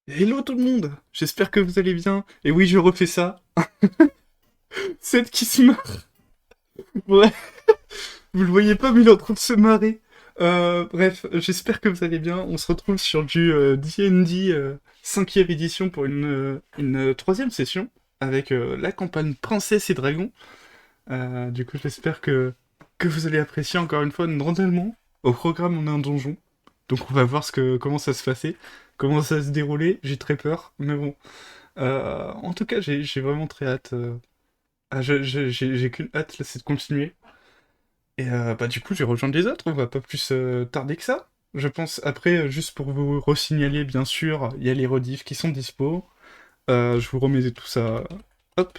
Hello tout le monde, j'espère que vous allez bien. Et oui, je refais ça. Celle qui se marre. Ouais, vous le voyez pas, mais il est en train de se marrer. Bref, j'espère que vous allez bien. On se retrouve sur du D&D 5e édition pour une troisième session avec la campagne Princesse et Dragon. Du coup, j'espère que vous allez apprécier encore une fois normalement. Au programme, on a un donjon. Donc on va voir comment ça se passait, comment ça se déroulait. J'ai très peur, mais bon. En tout cas, j'ai vraiment très hâte. J'ai qu'une hâte, là, c'est de continuer. Et bah du coup, je vais rejoindre les autres. On va pas plus tarder que ça. Je pense, après, juste pour vous resignaler, bien sûr, il y a les rediffs qui sont dispo. Je vous remets tout ça. Hop.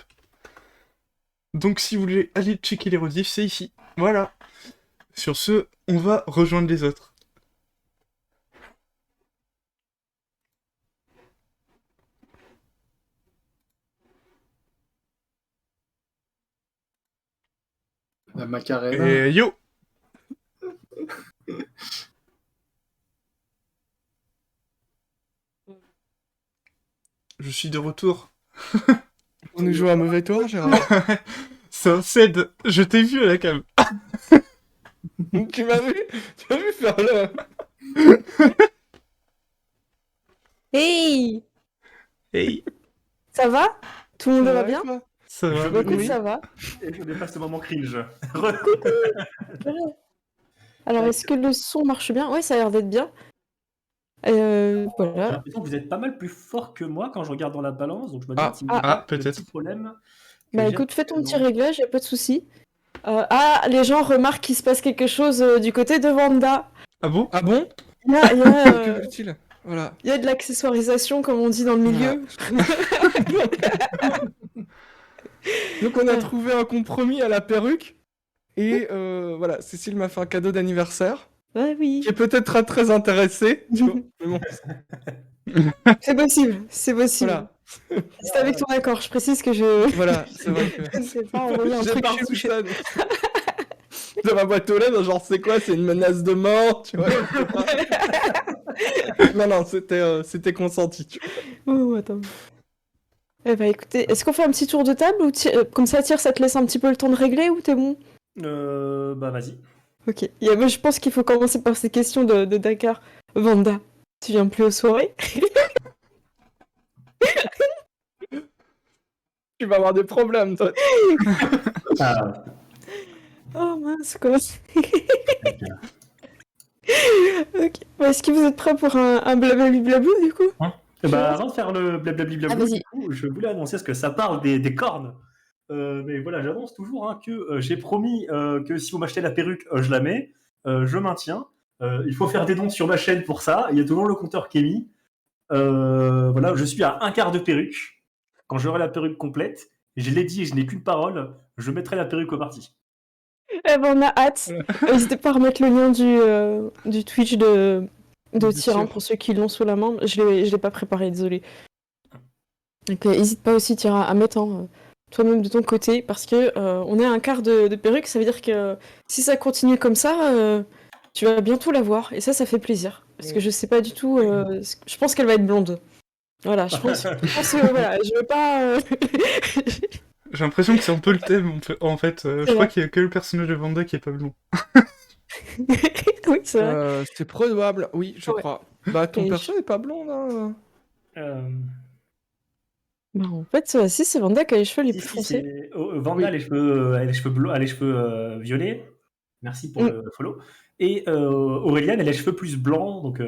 Donc si vous voulez aller checker les rediffs, c'est ici. Voilà. Sur ce, on va rejoindre les autres. La Macarena. Et yo! Je suis de retour. On nous joue un mauvais tour, Gérard. C'est un cède. Je t'ai vu à la cam. Tu m'as vu? Tu m'as vu faire le... Hey, Hey, ça va? Tout le monde va bien? toi? ça va? Bah, écoute, Oui. ça va. Et je dépasse ce moment cringe. Alors, est-ce que le son marche bien? Ouais, ça a l'air d'être bien. J'ai Voilà. l'impression que vous êtes pas mal plus fort que moi quand je regarde dans la balance, donc je me Ah, demande s'il n'y a ah, pas de peut-être. petits problèmes. Bah écoute, fais ton petit réglage, y a pas de souci. Les gens remarquent qu'il se passe quelque chose du côté de Vanda. Ah bon? Ah bon? Il y a, il y a, Que euh, veut-il? Voilà. il y a de l'accessoirisation, comme on dit dans le milieu. Donc on a trouvé un compromis à la perruque. Et voilà, Cécile m'a fait un cadeau d'anniversaire. Ouais, oui. Qui est peut-être très intéressé. Tu vois, mais bon, C'est possible, c'est possible. voilà. C'est avec ton accord, je précise que je... Voilà, c'est vrai que... je ne sais pas envoyer un J'ai truc pas chelou. reçu ça. Dans ma boîte aux lettres, genre c'est quoi? C'est une menace de mort, tu vois? Non, c'était consenti. Tu vois. Oh, attends. Eh bah écoutez, est-ce qu'on fait un petit tour de table ou comme ça, Tyr, ça te laisse un petit peu le temps de régler ou t'es bon? Bah vas-y. Ok. Moi, je pense qu'il faut commencer par ces questions de Dakar. Vanda, tu viens plus aux soirées? Tu vas avoir des problèmes, toi. Ah, Oh mince, comment Ok. Bah, est-ce que vous êtes prêts pour un blablabli blabou du coup? bah avant de faire le blablabli Ah, blablabla, vas-y. du coup, je voulais annoncer ce que ça parle des cornes. Mais voilà, j'annonce toujours que j'ai promis que si vous m'achetez la perruque, je la mets. Je maintiens. Il faut faire des dons sur ma chaîne pour ça. Il y a toujours le compteur qui est mis. Voilà, je suis à un quart de perruque. Quand j'aurai la perruque complète, je l'ai dit et je n'ai qu'une parole, je mettrai la perruque au parti. Eh ben, on a hâte. N'hésitez pas à remettre le lien du Twitch de Tyr, hein, pour ceux qui l'ont sous la main. Je l'ai pas préparé, désolé. Donc n'hésite pas aussi, Tyr, à mettre toi-même de ton côté, parce que on est à un quart de perruque, ça veut dire que si ça continue comme ça, tu vas bientôt la voir, et ça fait plaisir. Parce que je sais pas du tout, je pense qu'elle va être blonde. Voilà, je pense que voilà, je veux pas... J'ai l'impression que c'est un peu le thème, en fait. Je crois vrai. qu'il y a que le personnage de Vanda qui est pas blond. Oui, c'est vrai. C'est probable, oui, je Ouais. crois. Bah, ton Et perso est pas blond, hein. Bah, en fait, si, c'est Vanda qui a les cheveux les plus foncés. c'est Vanda, Oui. les cheveux bleus, les cheveux violets. Merci pour le follow. Et Auréliane, elle a les cheveux plus blancs, donc.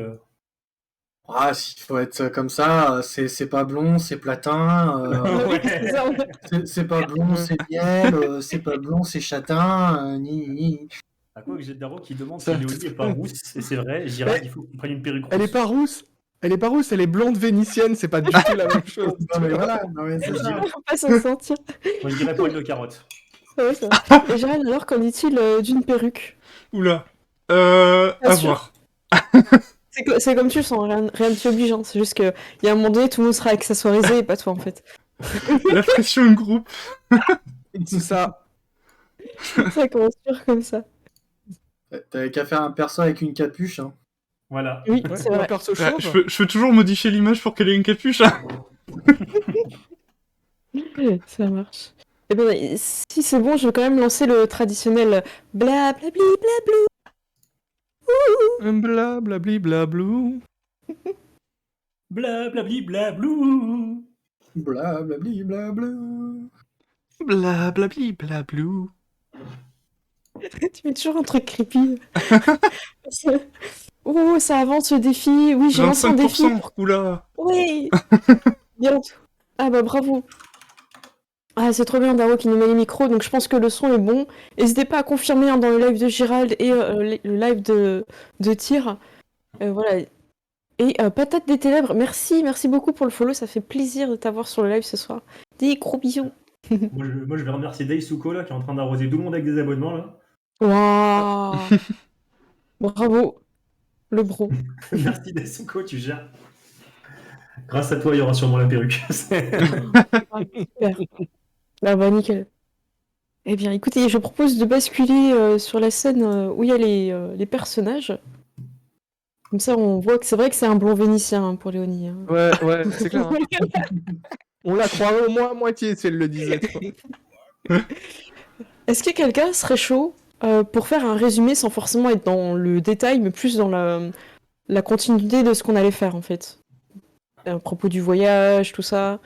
Ah, s'il faut être comme ça, c'est pas blond, c'est platin. Oui, c'est ça, ouais. C'est pas blond, c'est miel. C'est pas blond, c'est châtain. Ni. À quoi que j'ai Daro qui demande Ça- si Léonie est pas rousse, et c'est vrai, Girac, il faut qu'il prenne une perruque rousse. Elle est pas rousse. Elle est pas rousse, elle est blonde vénitienne, c'est pas du tout la même chose. Non, mais voilà, non, mais c'est Je ça. dirais, Faut pas s'en sentir. moi, je dirais poil de carotte. Ouais, ça. Et Gérald, alors, qu'en est-il d'une perruque? Oula. Pas À sûr. voir. C'est comme tu le sens, rien ne t'y oblige, hein. C'est juste qu'il y a un moment donné, tout le monde sera accessoirisé et pas toi, en fait. La pression de groupe. C'est ça. Ça commence dur comme ça. T'avais qu'à faire un perso avec une capuche. Hein. Voilà. Oui, Ouais, c'est ou un vrai. perso Ouais, chauve. je peux toujours modifier l'image pour qu'elle ait une capuche, hein. Ça marche. Eh ben, si c'est bon, je vais quand même lancer le traditionnel bla bla bli bla blou. Blablabli blablou. Blablabli blablou. Blablabli blabla. Blablabli blablou. Tu mets toujours un truc creepy. Oh, ça avance le défi. Oui, j'ai lancé un défi 25%. pour. Oula. Oui, bientôt. Ah bah bravo. Ah, c'est trop bien, Daro qui nous met les micros, donc je pense que le son est bon. N'hésitez pas à confirmer hein, dans le live de Gérald et le live de Tyr. Voilà. Et Patate des Ténèbres, merci beaucoup pour le follow, ça fait plaisir de t'avoir sur le live ce soir. Des gros bisous. Moi, je vais remercier Daisuko là, qui est en train d'arroser tout le monde avec des abonnements là. Waouh. Bravo, le bro. Merci Daisuko, tu gères. Grâce à toi, il y aura sûrement la perruque. Super. Ah bah nickel. Eh bien, écoutez, je propose de basculer sur la scène où il y a les personnages. Comme ça, on voit que c'est vrai que c'est un blond vénitien hein, pour Léonie. Hein. Ouais, c'est clair. Hein. On la croirait au moins à moitié si elle le disait. Tu vois. Est-ce que quelqu'un serait chaud pour faire un résumé sans forcément être dans le détail, mais plus dans la continuité de ce qu'on allait faire en fait? À propos du voyage, tout ça.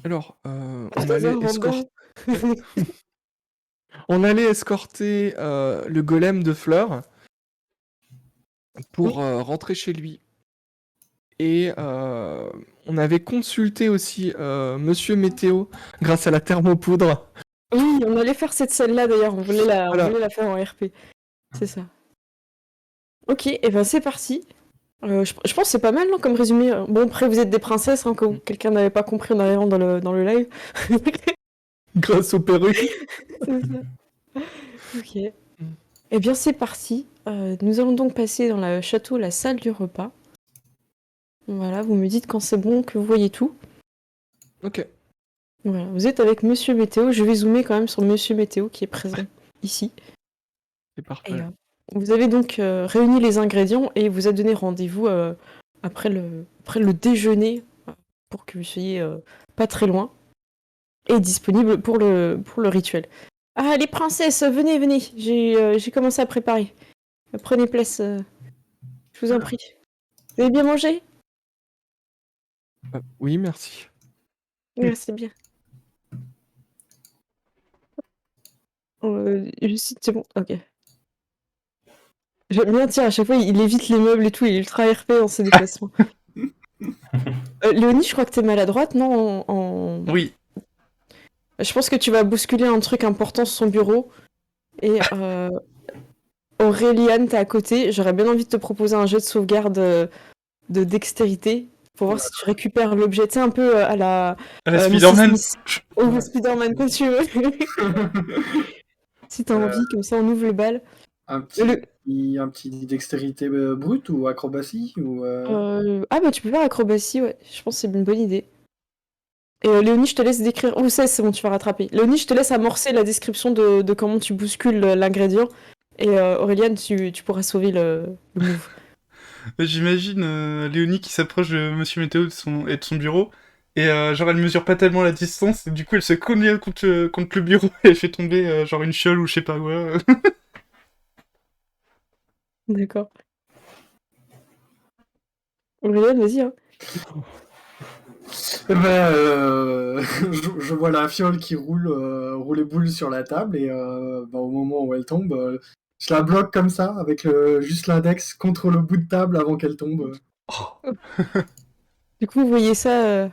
Alors, Random. on allait escorter le golem de fleurs pour rentrer chez lui. Et on avait consulté aussi Monsieur Météo grâce à la thermopoudre. Oui, on allait faire cette scène-là d'ailleurs, on voulait Voilà. faire en RP. C'est ça. Ok, et ben c'est parti. Je pense que c'est pas mal non, comme résumé. Bon, après vous êtes des princesses, hein, que quelqu'un n'avait pas compris en arrivant dans le live. Grâce aux perruques. C'est ça. Ok. Eh bien c'est parti. Nous allons donc passer dans le château, la salle du repas. Voilà, vous me dites quand c'est bon que vous voyez tout. Ok. Voilà, vous êtes avec Monsieur Météo. Je vais zoomer quand même sur Monsieur Météo qui est présent ici. C'est Et parfait. vous avez donc réuni les ingrédients et vous a donné rendez-vous après le déjeuner pour que vous soyez pas très loin et disponible pour le rituel. Ah, les princesses, venez, j'ai commencé à préparer. Prenez place, je vous en prie. Vous avez bien mangé? Oui, merci. Merci bien. C'est bon, ok. J'aime bien, tiens, à chaque fois, il évite les meubles et tout, il est ultra RP dans ses déplacements. Léonie, je crois que t'es maladroite, non? Oui. Je pense que tu vas bousculer un truc important sur son bureau. Et Aureliane, t'es à côté. J'aurais bien envie de te proposer un jeu de sauvegarde de dextérité pour voir si tu récupères l'objet. Tu sais, un peu à la À la Mrs. Spider-Man. Smith. Ou Spider-Man, quand tu veux. Si t'as envie, comme ça, on ouvre le bal. Un petit dextérité brute ou acrobatie ou Ah bah tu peux faire acrobatie, ouais. Je pense que c'est une bonne idée. Et Léonie, je te laisse décrire. Ou c'est bon, tu vas rattraper. Léonie, je te laisse amorcer la description de comment tu bouscules l'ingrédient. Et Auréliane, tu pourras sauver le move. J'imagine Léonie qui s'approche de Monsieur Météo et de son bureau. Et genre, elle mesure pas tellement la distance. Et du coup, elle se cogne contre le bureau et elle fait tomber genre une fiole ou je sais pas quoi. D'accord. Auréliane, vas-y. Hein. je vois la fiole qui roule boule sur la table et au moment où elle tombe, je la bloque comme ça avec juste l'index contre le bout de table avant qu'elle tombe. Du coup, vous voyez ça,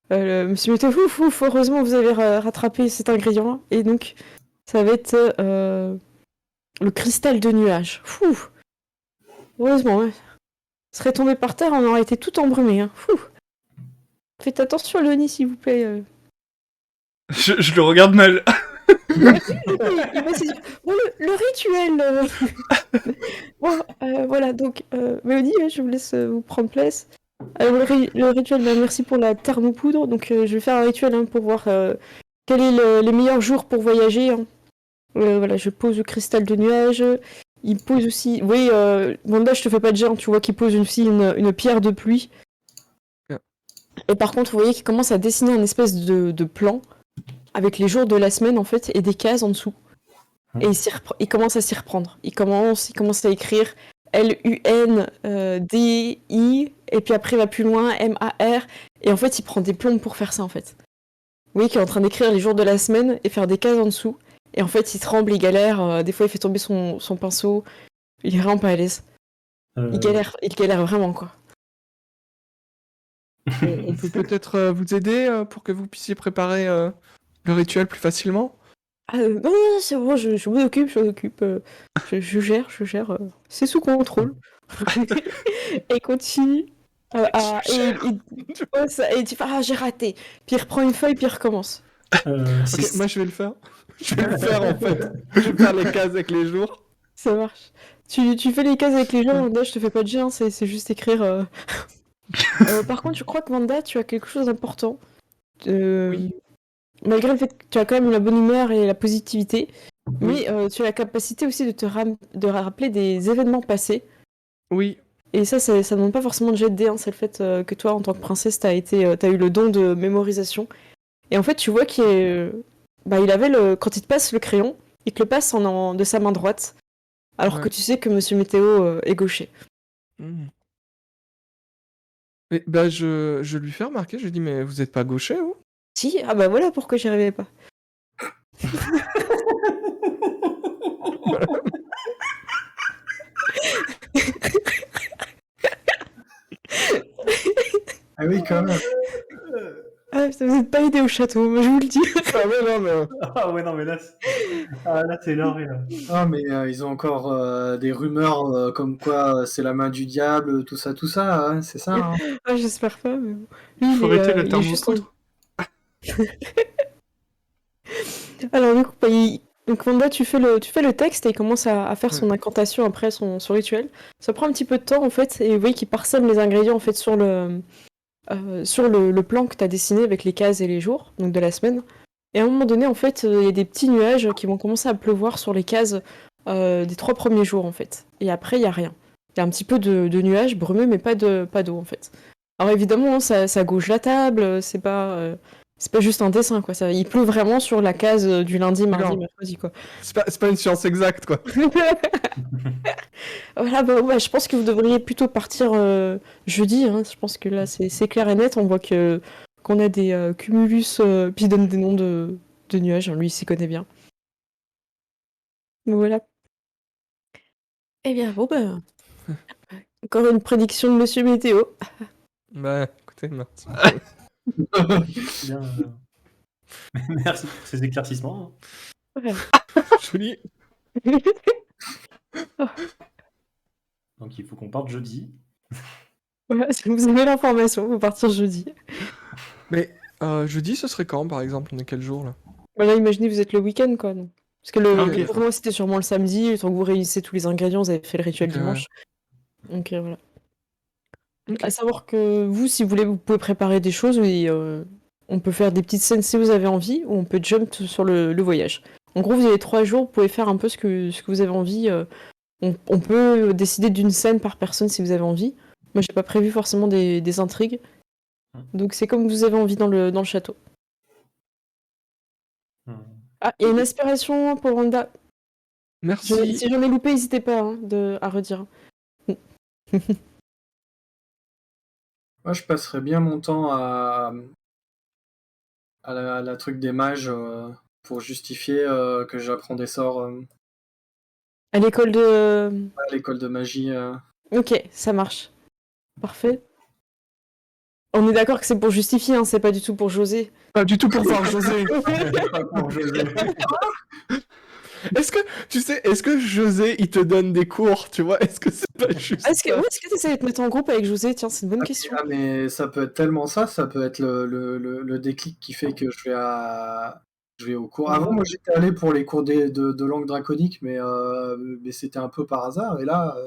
Monsieur Météo, ouf, heureusement vous avez rattrapé cet ingrédient. Et donc, ça va être le cristal de nuage. Fou. Heureusement, ouais. Serait tombé par terre, on aurait été tout embrumé. Hein. Fou. Faites attention, Léonie, s'il vous plaît. Je le regarde mal. Il va se dire, bon, le rituel. Bon, voilà, donc, Mélodie, je vous laisse vous prendre place. Alors, le rituel, merci pour la thermopoudre. Donc, je vais faire un rituel hein, pour voir quels est les meilleurs jours pour voyager. Hein. Voilà, je pose le cristal de nuage. il pose aussi. Oui, Wanda, je te fais pas de gêne, tu vois qu'il pose aussi une pierre de pluie. Yeah. Et par contre, vous voyez qu'il commence à dessiner un espèce de plan avec les jours de la semaine en fait et des cases en dessous. Et il commence à s'y reprendre. Il commence à écrire LUNDI et puis après il va plus loin MAR et en fait il prend des plombes pour faire ça en fait. Vous voyez qu'il est en train d'écrire les jours de la semaine et faire des cases en dessous. Et en fait il tremble, il galère. Des fois il fait tomber son pinceau. Il est vraiment pas à l'aise. Il galère vraiment quoi. On peut peut-être vous aider pour que vous puissiez préparer le rituel plus facilement. Non, c'est bon, je m'en occupe, je gère, c'est sous contrôle. Et il continue. Et il dit j'ai raté. Puis il reprend une feuille, puis il recommence. Ok, moi je vais le faire. Je vais le faire en fait. Je vais faire les cases avec les jours. Ça marche. Tu fais les cases avec les gens, Wanda, je te fais pas de gêne, c'est juste écrire. Par contre, je crois que Wanda, tu as quelque chose d'important. Oui. Malgré le fait que tu as quand même la bonne humeur et la positivité, mais tu as la capacité aussi de rappeler des événements passés. Oui. Et ça demande pas forcément de jet de dés, hein, c'est le fait que toi, en tant que princesse, t'as eu le don de mémorisation. Et en fait, tu vois qu'il avait quand il te passe le crayon, il te le passe de sa main droite, alors que tu sais que Monsieur Météo est gaucher. Et bah je lui fais remarquer, je lui dis mais vous êtes pas gaucher vous? Si, ah bah voilà pourquoi j'y arrivais pas. Ah oui, quand même. Ah putain, vous êtes pas aidé au château, moi je vous le dis. Ah ouais non mais... Ah ouais, non, mais là, c'est l'horreur. Ah, mais ils ont encore des rumeurs comme quoi c'est la main du diable, tout ça, hein, c'est ça. Hein. Ah j'espère pas, mais bon. Lui, Faut arrêter la il est juste thermopoudre. Alors du coup, donc Wanda, tu fais le texte et il commence à faire son incantation après son rituel. Ça prend un petit peu de temps en fait, et vous voyez qu'il parsème les ingrédients en fait sur le plan que tu as dessiné avec les cases et les jours, donc de la semaine. Et à un moment donné, en fait, il y a des petits nuages qui vont commencer à pleuvoir sur les cases des 3 premiers jours en fait. Et après, il y a rien. Il y a un petit peu de nuages brumeux, mais pas d'eau en fait. Alors évidemment, hein, ça gauche la table, c'est pas juste un dessin, quoi. Il pleut vraiment sur la case du lundi, mardi, mercredi, quoi. C'est pas une science exacte, quoi. Voilà, je pense que vous devriez plutôt partir jeudi. Hein. Je pense que là, c'est clair et net. On voit qu'on a des cumulus, puis il donne des noms de nuages. Hein. Lui, il s'y connaît bien. Donc, voilà. Eh bien, encore une prédiction de Monsieur Météo. Bah, écoutez, merci. Bien, merci pour ces éclaircissements. Ouais. Joli. Donc il faut qu'on parte jeudi. Voilà, si vous avez l'information, vous partir jeudi. Mais jeudi, ce serait quand, par exemple? On est quel jour, là? Voilà, imaginez, vous êtes le week-end, quoi. Donc. Parce que Ok. pour moi, c'était sûrement le samedi. Le temps que vous réunissez tous les ingrédients, vous avez fait le rituel Ok, dimanche. Donc voilà. Ok. À savoir que vous, si vous voulez, vous pouvez préparer des choses et on peut faire des petites scènes si vous avez envie, ou on peut jump sur le voyage. En gros, vous avez 3 jours, vous pouvez faire un peu ce que vous avez envie. On peut décider d'une scène par personne si vous avez envie. Moi, j'ai pas prévu forcément des intrigues. Donc c'est comme vous avez envie dans le château. Ah, il y a une aspiration pour Wanda. Merci. Si j'en ai loupé, n'hésitez pas hein, à redire. Moi, je passerais bien mon temps à la truc des mages pour justifier que j'apprends des sorts À l'école de... à l'école de magie. Ok, ça marche. Parfait. On est d'accord que c'est pour justifier, hein, c'est pas du tout pour José. Pas du tout pour voir José. Pour José. Est-ce que José, il te donne des cours, tu vois? Est-ce que c'est pas juste Est-ce que tu essaies de te mettre en groupe avec José? Tiens, c'est une bonne question. Ah, mais ça peut être tellement ça peut être le déclic qui fait que je vais au cours. Avant, moi, j'étais allé pour les cours de langue draconique, mais c'était un peu par hasard. Et là,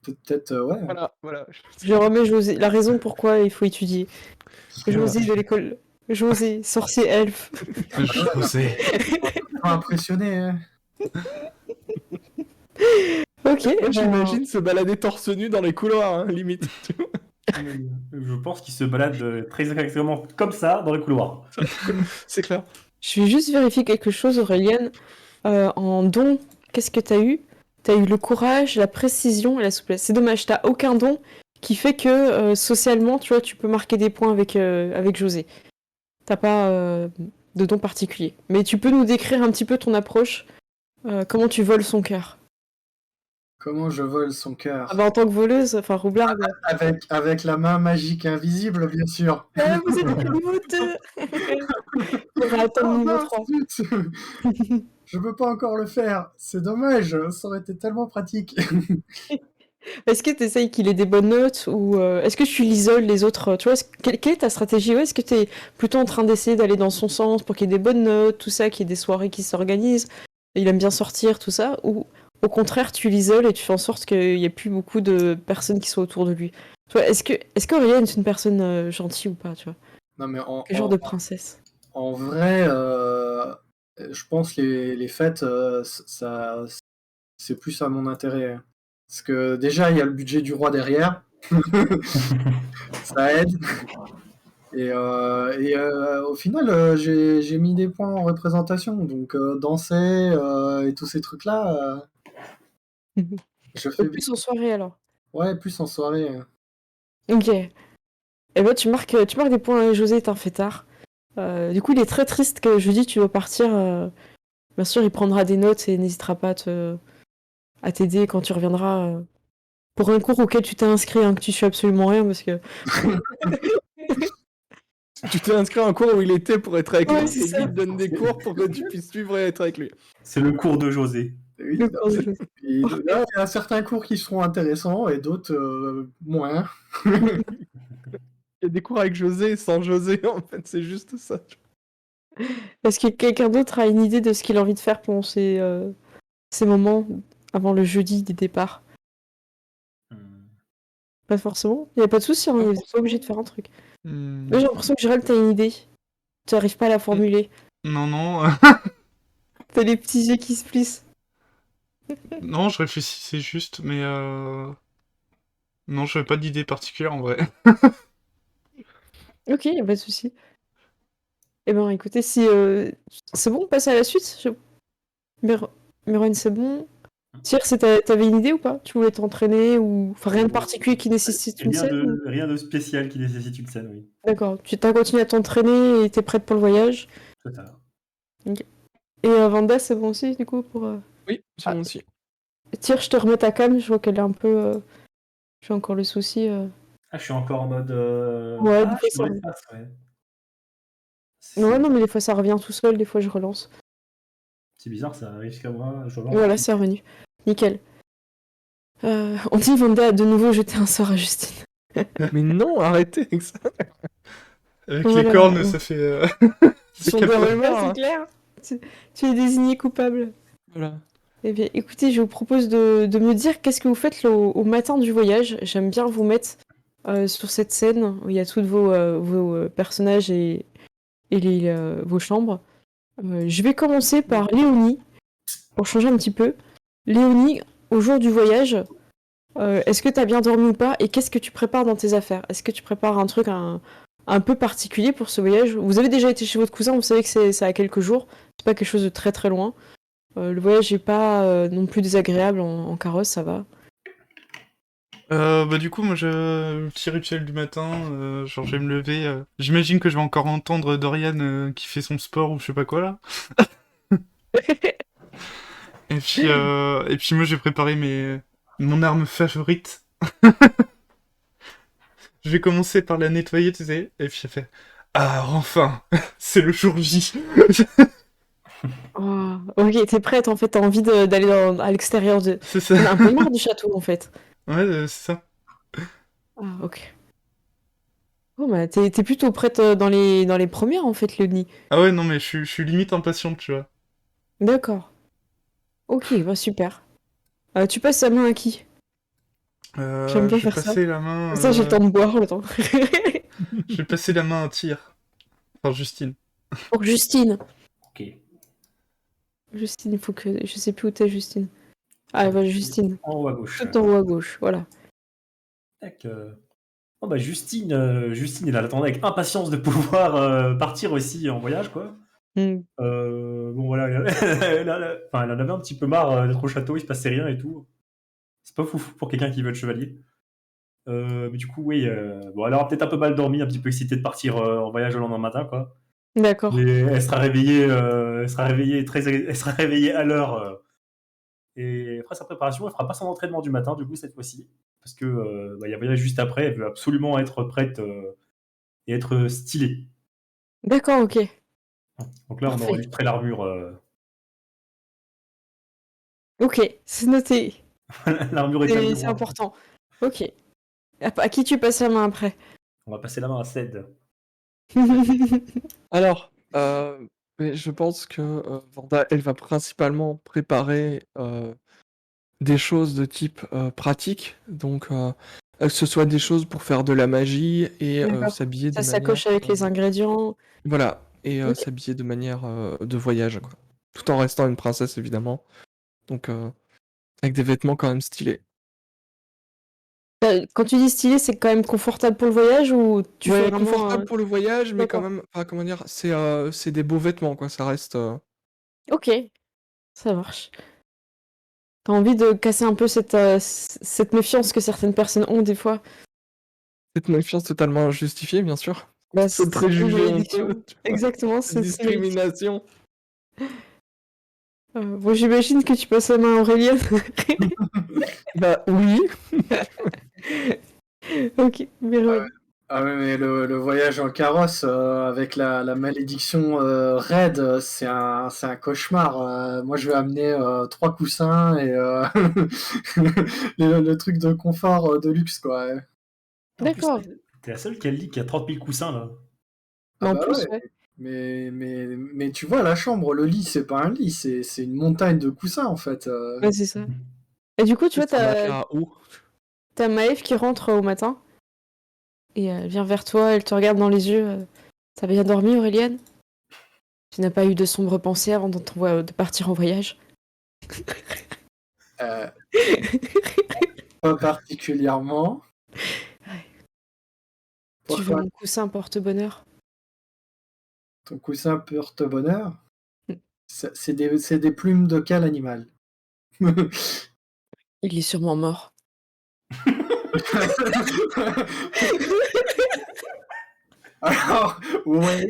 peut-être, ouais. Voilà. Je remets José, la raison pourquoi il faut étudier. José de l'école. José, sorcier elfe. José. Pas impressionné. Hein. Ok, J'imagine se balader torse nu dans les couloirs, hein, limite. Tu vois. Je pense qu'il se balade très exactement comme ça dans les couloirs. C'est clair. je vais juste vérifier quelque chose, Aurélien. En don, qu'est-ce que t'as eu? T'as eu le courage, la précision et la souplesse. C'est dommage, t'as aucun don qui fait que socialement, tu vois, tu peux marquer des points avec José. T'as pas de don particulier. Mais tu peux nous décrire un petit peu ton approche, comment tu voles son cœur. Comment je vole son Ah cœur? bah, en tant que voleuse, enfin roublarde. Avec la main magique invisible, bien sûr. Vous êtes que niveau 2. On va attendre Ah niveau mince, 3. zut. Je peux pas encore le faire. C'est dommage, ça aurait été tellement pratique. Est-ce que tu essayes qu'il ait des bonnes notes ou est-ce que tu l'isoles les autres tu vois, quelle est ta stratégie? Ouais, est-ce que tu es plutôt en train d'essayer d'aller dans son sens pour qu'il y ait des bonnes notes, tout ça, qu'il y ait des soirées qui s'organisent, il aime bien sortir, tout ça, ou au contraire tu l'isoles et tu fais en sorte qu'il n'y ait plus beaucoup de personnes qui soient autour de lui? Tu vois, est-ce qu'Aurélien est une personne gentille ou pas, tu vois? Non, mais Quel genre de princesse? en vrai, je pense les fêtes, ça, c'est plus à mon intérêt. Parce que déjà, il y a le budget du roi derrière. Ça aide. Au final, j'ai mis des points en représentation. Donc, danser et tous ces trucs-là, je fais Donc plus en soirée alors. ouais, plus en soirée. Ok. Et ben tu marques des points à José, t'en fais tard. Du coup, il est très triste que jeudi tu dois partir. Bien sûr, il prendra des notes et n'hésitera pas à t'aider quand tu reviendras pour un cours auquel tu t'es inscrit, hein, que tu suis absolument rien parce que. Tu t'es inscrit à un cours où il était pour être avec Ouais, lui, c'est et ça. lui il te donne des cours pour que tu puisses suivre et être avec lui. C'est le cours de José. Oui, Le bah, cours de- et là, il y a certains cours qui seront intéressants et d'autres moins. Il y a des cours avec José et sans José, en fait, c'est juste ça. Est-ce que quelqu'un d'autre a une idée de ce qu'il a envie de faire pendant ces moments avant le jeudi des départs? Pas forcément. Il n'y a pas de souci, hein, Pas vous n'êtes pas forcément. obligé de faire un truc. Hmm. Là, j'ai l'impression que Gérald, t'as une idée. Tu n'arrives pas à la formuler. Non, non, T'as les petits yeux qui se plissent. non, je réfléchissais juste, mais non, j'avais pas d'idée particulière en vrai. Ok, y a pas de souci. Eh ben, écoutez, si c'est bon, on passe à la suite. Meron, c'est bon. Tyr, t'avais une idée ou pas? Tu voulais t'entraîner ou enfin rien de particulier qui nécessite une scène ou- Rien de spécial qui nécessite une scène, oui. D'accord. Tu t'as continué à t'entraîner et t'es prête pour le voyage. C'est ça. Et Vanda, c'est bon aussi du coup pour. Oui, c'est Ah. bon aussi. Tyr, je te remets ta cam. Je vois qu'elle est un peu. J'ai encore le souci. Ah, je suis encore en mode. Ouais, Ah, des fois, je suis dans ça- l'espace, ouais. Ouais, non, mais des fois ça revient tout seul. Des fois je relance. C'est bizarre, ça arrive jusqu'à moi. Je relance. Voilà, c'est revenu. Nickel. On dit Vanda a de nouveau jeté un sort à Justine. Mais non, arrêtez avec ça. Avec Voilà, les cornes, on- ça fait. Ils sont capable. dans le Ouais, mémoire. c'est clair. Tu es désigné coupable. Voilà. Eh bien, écoutez, je vous propose de me dire qu'est-ce que vous faites au matin du voyage. J'aime bien vous mettre sur cette scène où il y a tous vos personnages et vos chambres. Je vais commencer par Léonie, pour changer un petit peu. Léonie, au jour du voyage, est-ce que tu as bien dormi ou pas? Et qu'est-ce que tu prépares dans tes affaires? Est-ce que tu prépares un truc un peu particulier pour ce voyage? Vous avez déjà été chez votre cousin, vous savez que c'est à quelques jours. C'est pas quelque chose de très très loin. Le voyage n'est pas non plus désagréable en carrosse, ça va. Bah du coup, moi, le petit rituel du matin, genre je vais me lever. J'imagine que je vais encore entendre Dorian qui fait son sport ou je sais pas quoi là. Et puis moi, j'ai préparé mon arme favorite. Je vais commencer par la nettoyer, tu sais. Et puis elle fait ah enfin, c'est le jour J. Oh, ok, t'es prête en fait, t'as envie d'aller à l'extérieur de. C'est ça. T'en as un peu marre du château en fait. Ouais, c'est ça. Ah, ok. Oh, bah, t'es plutôt prête dans les premières en fait, Léonie. Ah ouais, non mais je suis limite impatiente, tu vois. D'accord. Ok, bah super. Tu passes la main à qui? J'aime bien Je vais faire ça. passer la main. Ça, j'ai le temps de boire, le temps. Je vais passer la main à Tyr. Enfin, Justine. Pour Justine. Ok. Justine, il faut que. Je sais plus où t'es, Justine. Ah, bah, Justine. En haut à gauche. Tout en haut à gauche, voilà. Tac, Oh bah Justine, elle attendait avec impatience de pouvoir partir aussi en voyage, quoi. Hmm. Bon voilà, enfin, elle en avait un petit peu marre d'être au château, il se passait rien et tout. C'est pas fou pour quelqu'un qui veut être chevalier. Mais du coup, oui, bon, elle aura peut-être un peu mal dormi, un petit peu excitée de partir en voyage le lendemain matin, quoi. D'accord. Mais elle sera réveillée à l'heure. Et après sa préparation, elle fera pas son entraînement du matin, du coup, cette fois-ci. Parce que il y a voyage juste après, elle veut absolument être prête et être stylée. D'accord, ok. Donc là, on Parfait. enregistré l'armure. Ok, c'est noté. L'armure est à C'est miroir. important. Ok. À qui tu passes la main après? On va passer la main à Ced. Alors, mais je pense que Vanda, elle va principalement préparer des choses de type pratique, donc que ce soit des choses pour faire de la magie et D'accord. s'habiller de Ça manière. s'accroche avec les ingrédients. Voilà, et Ok. s'habiller de manière de voyage, quoi. Tout en restant une princesse, évidemment. Donc, avec des vêtements quand même stylés. Quand tu dis stylé, c'est quand même confortable pour le voyage ou tu fais Ouais, vraiment. confortable pour le voyage, mais quand D'accord. même, enfin, comment dire, c'est des beaux vêtements, quoi. Ça reste. Ok, ça marche. T'as envie de casser un peu cette méfiance que certaines personnes ont des fois. Cette méfiance totalement injustifiée, bien sûr. Bah, Ce c'est une préjugé malédiction. honteux, tu vois. Exactement, Cette c'est une malédiction. discrimination. Bon, j'imagine que tu passes la main à Aurélien. Bah oui. Ok, Meron. Ah ouais, mais le voyage en carrosse avec la malédiction raide, c'est un cauchemar. Moi, je vais amener 3 coussins et le truc de confort de luxe, quoi. Ouais. En plus, D'accord. t'es la seule qui a le lit qui a 30 000 coussins, là. Ah Mais en bah plus, ouais, ouais. mais tu vois, la chambre, le lit, c'est pas un lit, c'est une montagne de coussins, en fait. Ouais, c'est ça. Et du coup, tu vois, C'est un matelas haut. t'as Maëve qui rentre au matin et elle vient vers toi, elle te regarde dans les yeux. T'as bien dormi, Aurélienne? Tu n'as pas eu de sombres pensées avant de partir en voyage? Euh, pas particulièrement. Tu veux Pourquoi? mon coussin porte-bonheur? Ton coussin porte-bonheur? C'est des plumes de quel animal? Il est sûrement mort. Alors, ouais.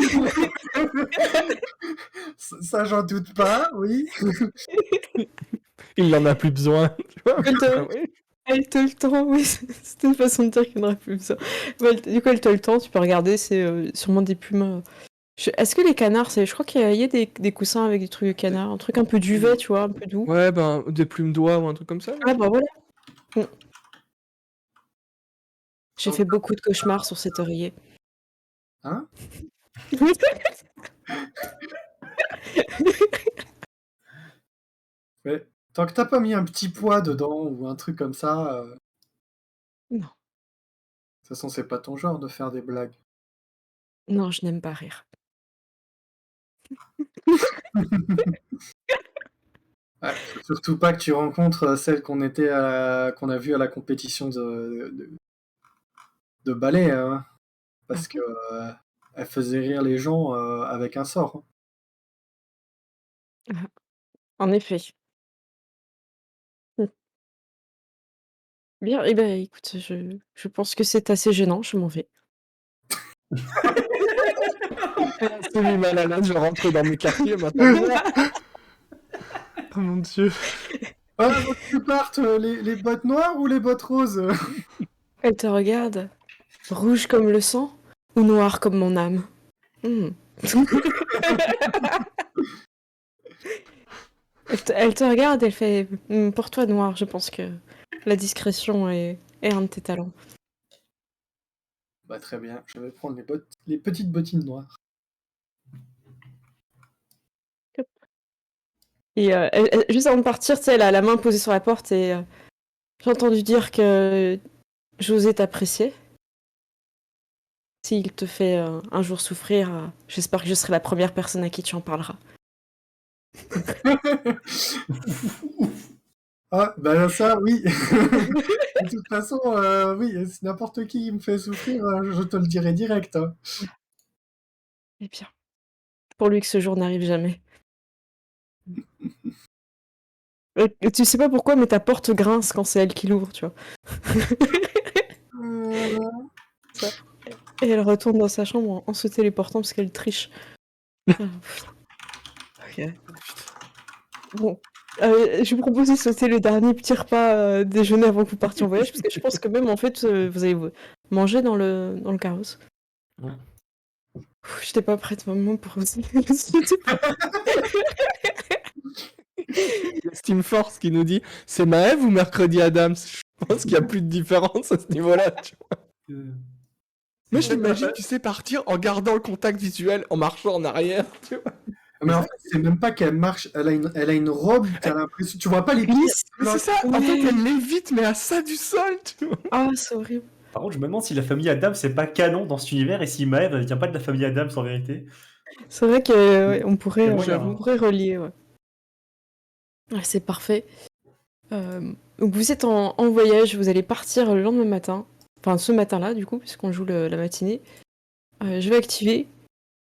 Ça, j'en doute pas, oui. Il n'en a plus besoin. Tu vois. Elle te, Ah oui. elle te le tend, oui, c'était une façon de dire qu'il n'aurait plus besoin. Ouais, du coup, elle te le tend, tu peux regarder, c'est sûrement des plumes. Est-ce que les canards, je crois qu'il y a des coussins avec des trucs de canard, un truc un peu duvet, tu vois, un peu doux. Ouais, ben, des plumes d'oie ou un truc comme ça. Ah bah voilà. Bon. J'ai Donc, fait beaucoup de cauchemars sur cet oreiller. hein? Mais tant que t'as pas mis un petit poids dedans ou un truc comme ça, de Non, toute façon, c'est pas ton genre de faire des blagues. non, je n'aime pas rire. Ouais, faut surtout pas que tu rencontres celle qu'on a vue à la compétition de ballet, hein, Ah parce que bon? elle faisait rire les gens avec un sort, hein. Ah, en effet. Hmm. Bien, eh ben, écoute, je pense que c'est assez gênant, je m'en vais. C'est mis mal à l'aise, je rentre dans mes quartiers maintenant. Oh mon dieu. Ah, donc tu partes les bottes noires ou les bottes roses? Elle te regarde, rouge comme le sang ou noir comme mon âme? Hmm. Elle te regarde, elle fait pour toi, noir, je pense que la discrétion est un de tes talents. Bah très bien, je vais prendre les petites bottines noires. Et juste avant de partir, tu sais, elle a la main posée sur la porte et j'ai entendu dire que j'osais t'apprécier. S'il te fait un jour souffrir, j'espère que je serai la première personne à qui tu en parleras. Ah, bah ça, oui. De toute façon, oui, si n'importe qui me fait souffrir, je te le dirai direct, hein. Et bien, pour lui que ce jour n'arrive jamais. Tu sais pas pourquoi, mais ta porte grince quand c'est elle qui l'ouvre, tu vois. Ça. Et elle retourne dans sa chambre en se téléportant parce qu'elle triche. Ah, ok. Bon. Je vous propose de sauter le dernier petit repas déjeuner avant que vous partiez en voyage, parce que je pense que même en fait, vous allez manger dans le carrosse. Ouais. J'étais pas prête maman pour vous. Il y a Steam Force qui nous dit c'est Maëv ou Mercredi Adams? Je pense qu'il y a plus de différence à ce niveau-là. Tu vois. Moi, je l'imagine, tu sais, partir en gardant le contact visuel, en marchant en arrière. Tu vois. Mais en fait, c'est même pas qu'elle marche, elle a une robe, t'as l'impression, tu vois pas les pieds. Mais c'est ça, en fait, elle lévite, mais à ça du sol. Tu vois. Ah, c'est horrible. Par contre, je me demande si la famille Adams c'est pas canon dans cet univers et si Maëv elle vient pas de la famille Adams en vérité. C'est vrai qu'on Il y pourrait, a moyen, on hein. pourrait relier, ouais. Ouais, c'est parfait. Donc vous êtes en voyage, vous allez partir le lendemain matin. Enfin, ce matin-là, du coup, puisqu'on joue la matinée. Je vais activer.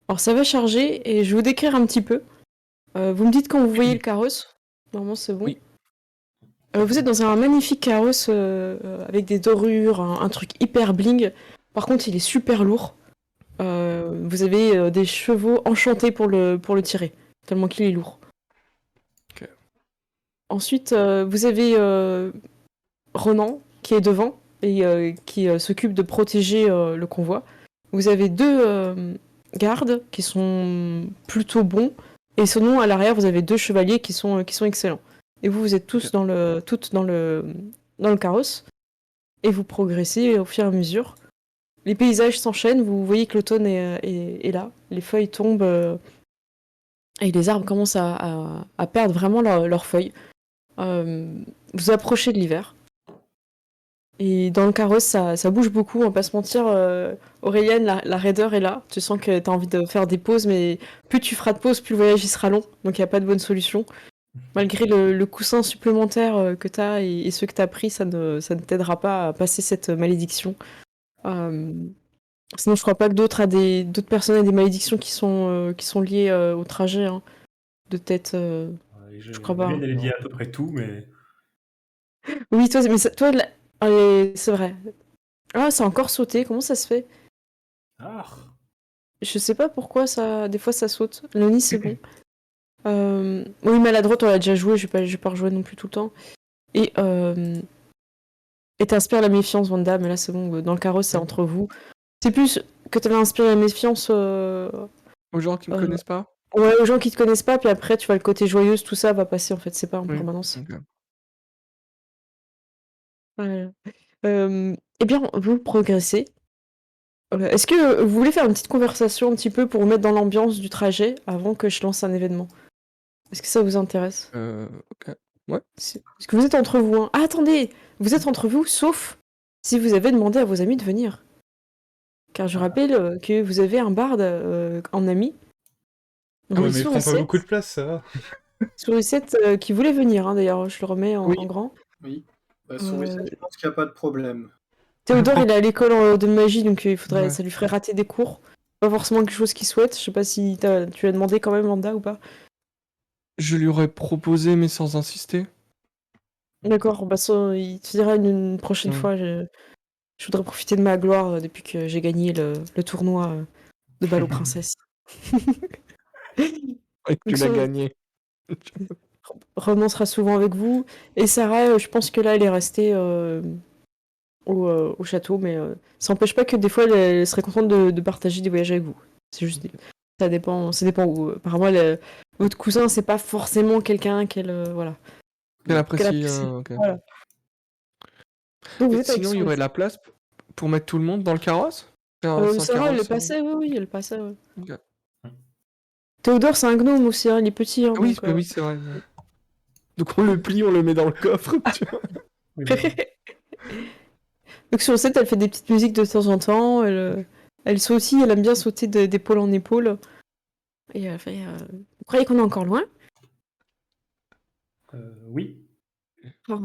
Alors, ça va charger et je vais vous décrire un petit peu. Vous me dites quand vous voyez le carrosse. Normalement, c'est bon. Oui. Vous êtes dans un magnifique carrosse avec des dorures, un truc hyper bling. Par contre, il est super lourd. Vous avez des chevaux enchantés pour le tirer, tellement qu'il est lourd. Ok. Ensuite, vous avez Ronan qui est devant et qui s'occupe de protéger le convoi. Vous avez deux gardes qui sont plutôt bons et sinon à l'arrière vous avez deux chevaliers qui sont excellents. Et vous êtes tous toutes dans le carrosse et vous progressez au fur et à mesure. Les paysages s'enchaînent, vous voyez que l'automne est là, les feuilles tombent et les arbres commencent à perdre vraiment leurs feuilles. Vous approchez de l'hiver. Et dans le carrosse, ça bouge beaucoup, on va pas se mentir. Aurélienne, la raideur est là. Tu sens que t'as envie de faire des pauses, mais plus tu feras de pauses, plus le voyage il sera long. Donc il n'y a pas de bonne solution. Malgré le coussin supplémentaire que t'as et ceux que t'as pris, ça ne t'aidera pas à passer cette malédiction. Euh, Sinon, je crois pas que d'autres personnes aient des malédictions qui sont liées au trajet, hein, de tête. Je crois pas. Aurélienne, Hein. elle est liée à peu près tout, mais. Oui, toi, mais toi, c'est vrai. Ah, ça a encore sauté. Comment ça se fait? Ah. Je sais pas pourquoi des fois ça saute. Le nid c'est bon. Oui, maladroite, on l'a déjà joué, je vais pas rejouer non plus tout le temps. Et t'inspires la méfiance, Wanda, mais là c'est bon, dans le carrosse c'est entre vous. C'est plus que t'avais inspiré la méfiance Aux gens qui me connaissent pas. ouais, aux gens qui te connaissent pas, puis après tu vois le côté joyeuse, tout ça va passer en fait, c'est pas en Oui. permanence. Ok. Voilà. Eh bien, vous progressez. Est-ce que vous voulez faire une petite conversation un petit peu pour vous mettre dans l'ambiance du trajet avant que je lance un événement? Est-ce que ça vous intéresse? Ok. Ouais. Parce que vous êtes entre vous, hein. Ah, attendez! Vous êtes entre vous, sauf si vous avez demandé à vos amis de venir. Car je rappelle que vous avez un barde en ami. Ah ouais, Et mais ils sur prend les pas sept, beaucoup de place, ça va. sur les 7 qui voulaient venir, hein, d'ailleurs, je le remets en, Oui. en grand. Oui. Bah, sur les Euh, 7, je pense qu'il n'y a pas de problème. Théodore, il est à l'école de magie, donc Ouais. ça lui ferait rater des cours. Pas forcément quelque chose qu'il souhaite. Je sais pas si tu as demandé quand même, Wanda, ou pas. Je lui aurais proposé, mais sans insister. D'accord, bah ça, il te dira une prochaine Ouais. fois. Je voudrais profiter de ma gloire depuis que j'ai gagné le tournoi de balle aux princesses. Et que tu Donc, l'as gagné. Ronan sera souvent avec vous. Et Sarah, je pense que là, elle est restée au château, mais ça n'empêche pas que des fois, elle serait contente de partager des voyages avec vous. C'est juste, ça dépend où. Apparemment, votre cousin, c'est pas forcément quelqu'un voilà. Qu'elle apprécie. apprécie. Ok. Voilà. Donc vous Et êtes avec sinon, il y aurait de la place pour mettre tout le monde dans le carrosse? C'est un Sarah, elle le carrosse, passait, oui, elle le passait, ouais. Ok. Théodore, c'est un gnome aussi, hein, il est petit, hein, Oui, donc... oui, c'est vrai. Ouais. Donc on le plie, on le met dans le coffre. Tu vois. Oui, voilà. Donc sur le set, elle fait des petites musiques de temps en temps, elle saute aussi, elle aime bien sauter d'épaule en épaule. Et elle fait... Vous croyez qu'on est encore loin? Oui. Oh.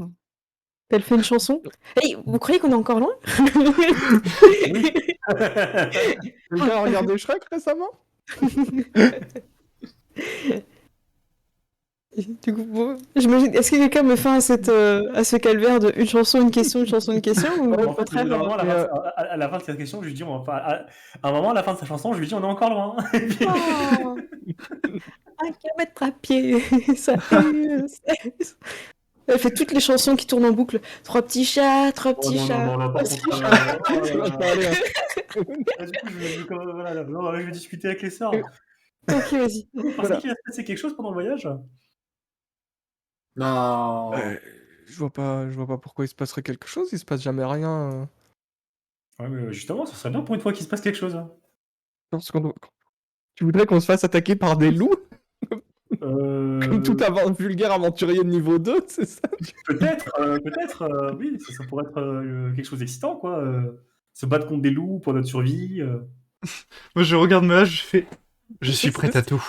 Elle fait une chanson. Hey, vous croyez qu'on est encore loin? Oui. Quelqu'un a regardé Shrek récemment? Du coup, bon, j'imagine. Est-ce que quelqu'un met fin à à ce calvaire de une chanson, une question, une chanson, une question, ou En au fait, contraire, normalement, mais, à la fin de cette question, je lui dis, à un moment, à la fin de sa chanson, je lui dis, on est encore loin. Et puis- oh, 1 kilomètre à pied, ça est. Elle fait toutes les chansons qui tournent en boucle. Trois petits chats, trois Oh petits non, non, chats. non, là, par trois contre, petits chats. oh Ça là va là. pas aller, hein. Ah, du coup, voilà, là, non, là, je vais discuter avec les sœurs. Ok, vas-y. Vous pensez Voilà. qu'il va se passer quelque chose pendant le voyage? Non. Je vois pas pourquoi il se passerait quelque chose, il se passe jamais rien. Ouais, mais justement, ce serait bien pour une fois qu'il se passe quelque chose. Parce qu'on doit- Tu voudrais qu'on se fasse attaquer par des loups? Comme tout vulgaire aventurier de niveau 2, c'est ça? peut-être, oui, ça pourrait être quelque chose d'excitant, quoi. Se battre contre des loups pour notre survie. Moi, je regarde ma hache, je fais. Je suis prête à tout.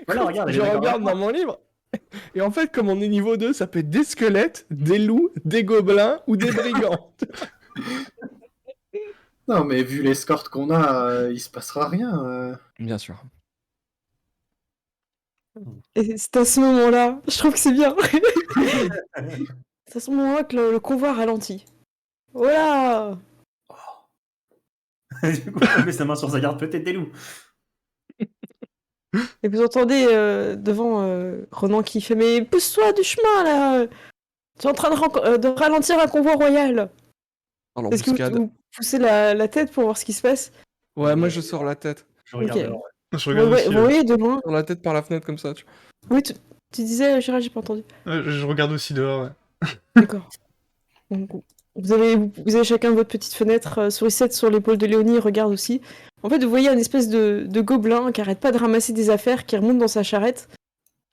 Voilà, regarde, elle est Je d'accord regarde avec moi. dans mon livre. Et en fait, comme on est niveau 2, ça peut être des squelettes, des loups, des gobelins ou des brigands. Non, mais vu l'escorte qu'on a, il se passera rien. Bien sûr. Et c'est à ce moment-là, je trouve que c'est bien. C'est à ce moment-là que le convoi ralentit. Voilà. Du coup, elle met sa main sur sa garde, peut-être des loups. Et vous entendez devant Ronan qui fait mais pousse-toi du chemin là. Tu es en train de ralentir un convoi royal. Dans Est-ce que l'embuscade. vous poussez la tête pour voir ce qui se passe? Ouais, moi Ouais. je sors la tête. Je regarde Ok. alors. Je Vous regarde aussi. voyez de loin. Sur la tête par la fenêtre comme ça. Oui, tu disais, Gérard, j'ai pas entendu. Je regarde aussi dehors, ouais. D'accord. Donc, vous avez chacun votre petite fenêtre. Sourisette sur l'épaule de Léonie regarde aussi. En fait, vous voyez un espèce de gobelin qui arrête pas de ramasser des affaires, qui remonte dans sa charrette.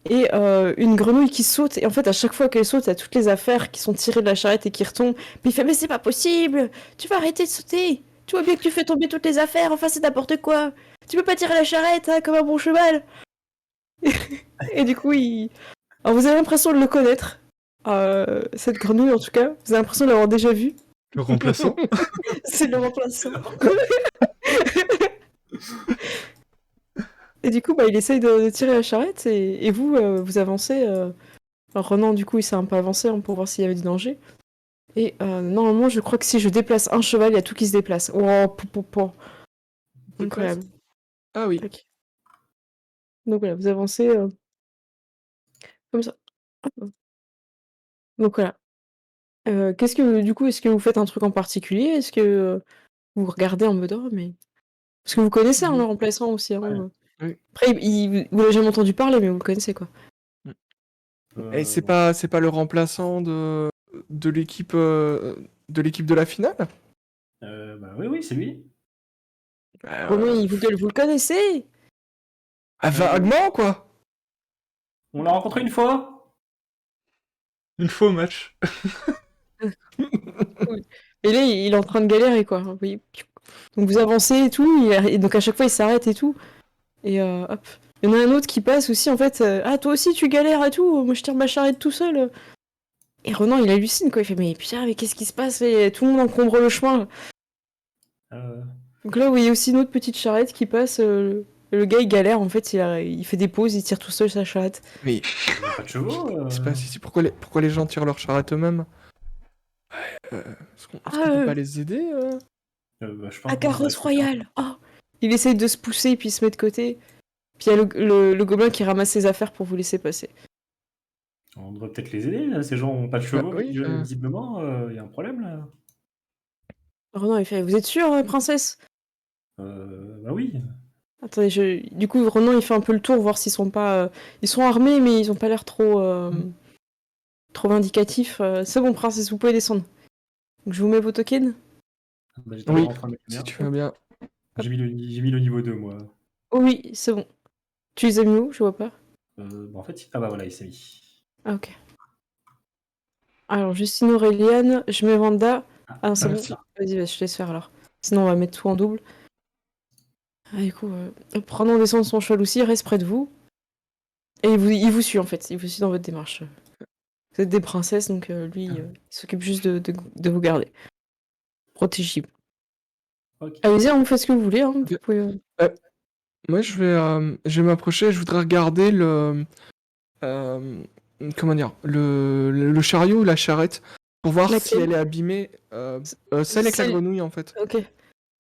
Et une grenouille qui saute. Et en fait, à chaque fois qu'elle saute, il y a toutes les affaires qui sont tirées de la charrette et qui retombent. Puis il fait mais c'est pas possible. Tu vas arrêter de sauter. Tu vois bien que tu fais tomber toutes les affaires. Enfin, c'est n'importe quoi. Tu peux pas tirer la charrette hein, comme un bon cheval. Et du coup, alors, vous avez l'impression de le connaître. Cette grenouille, en tout cas. Vous avez l'impression de l'avoir déjà vu. Le remplaçant. C'est le remplaçant. Et du coup, bah, il essaye de tirer la charrette et vous, vous avancez. Alors, Renan, du coup, il s'est un peu avancé hein, pour voir s'il y avait du danger. Et normalement, je crois que si je déplace un cheval, il y a tout qui se déplace. Oh, incroyable. Ah oui. Tac. Donc voilà, vous avancez comme ça. Donc voilà. Qu'est-ce que du coup, est-ce que vous faites un truc en particulier? Est-ce que vous regardez en mode oh, mais parce que vous connaissez hein, le remplaçant aussi. Hein, Ouais. Oui. Après, vous l'avez jamais entendu parler, mais vous le connaissez quoi. Et c'est pas le remplaçant de l'équipe de la finale? Bah oui, c'est lui. Romain, vous le connaissez? Ah, vaguement quoi. On l'a rencontré une fois. Une fois au match. Et là, il est en train de galérer quoi. Vous voyez. Donc vous avancez et tout, et donc à chaque fois il s'arrête et tout. Et hop. Il y en a un autre qui passe aussi en fait. Ah toi aussi tu galères et tout. Moi je tire ma charrette tout seul. Et Renan il hallucine quoi. Il fait mais putain mais qu'est-ce qui se passe? Et tout le monde encombre le chemin. Donc là vous voyez aussi une autre petite charrette qui passe. Le gars il galère en fait. Il fait des pauses, il tire tout seul sa charrette. Mais Il y a pas de chevaux. c'est pas ici. Pourquoi les gens tirent leur charrette eux-mêmes? Est-ce qu'on peut pas les aider Bah, je pense À que carrosse ça- royale. Oh. Il essaye de se pousser puis il se met de côté. Puis il y a le gobelin qui ramasse ses affaires pour vous laisser passer. On devrait peut-être les aider. Là. Ces gens ont pas de chevaux, oui, visiblement. Il y a un problème là. Renan il fait vous êtes sûre princesse? Bah oui. Attendez, du coup, Renan, il fait un peu le tour, voir s'ils sont pas... Ils sont armés, mais ils ont pas l'air trop vindicatifs. C'est bon, princesse, vous pouvez descendre. Donc, je vous mets vos tokens. Bah, j'étais Oui, en train de mettre si merde. tu veux bien. J'ai mis le niveau 2, moi. Oh oui, c'est bon. Tu les as mis où? Je vois pas. Bah, en fait, ah bah voilà, il s'est mis. Ah, ok. Alors, Justine Aureliane, je mets Vanda. Ah non, c'est bon. merci. Vas-y, je te laisse faire, alors. Sinon, on va mettre tout en double. Ah, du coup, Renan descend de son cheval aussi, il reste près de vous. Et il vous suit en fait, il vous suit dans votre démarche. Vous êtes des princesses, donc lui, il s'occupe juste de vous garder. Protégez-vous. Ok. Allez-y, vous faites ce que vous voulez. Hein. Vous Ok. pouvez, Moi, je vais m'approcher. Je voudrais regarder comment dire, le chariot ou la charrette pour voir si Laquelle elle est abîmée. Celle avec la Celle- grenouille, en fait. Ok. Ouais,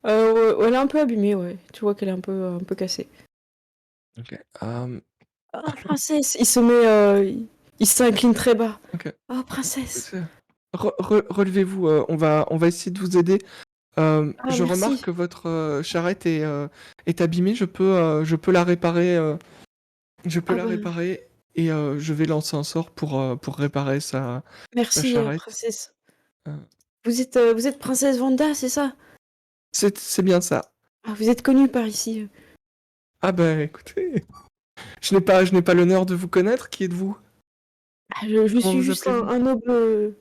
elle est un peu abîmée, ouais. Tu vois qu'elle est un peu cassée. Ok. Oh, princesse! Il se met. Il s'incline très bas. Ok. Oh, princesse! Relevez-vous. On va essayer de vous aider. Je merci. remarque que votre charrette est abîmée. Je peux la réparer. Je peux Ah la bah, réparer et je vais lancer un sort pour réparer la merci, charrette. princesse. Euh, Vous êtes princesse Vanda, c'est ça? c'est bien ça. Ah, vous êtes connue par ici. Ah bah écoutez, je n'ai pas l'honneur de vous connaître. Qui êtes-vous? Ah, je Comment suis vous juste appelez-vous?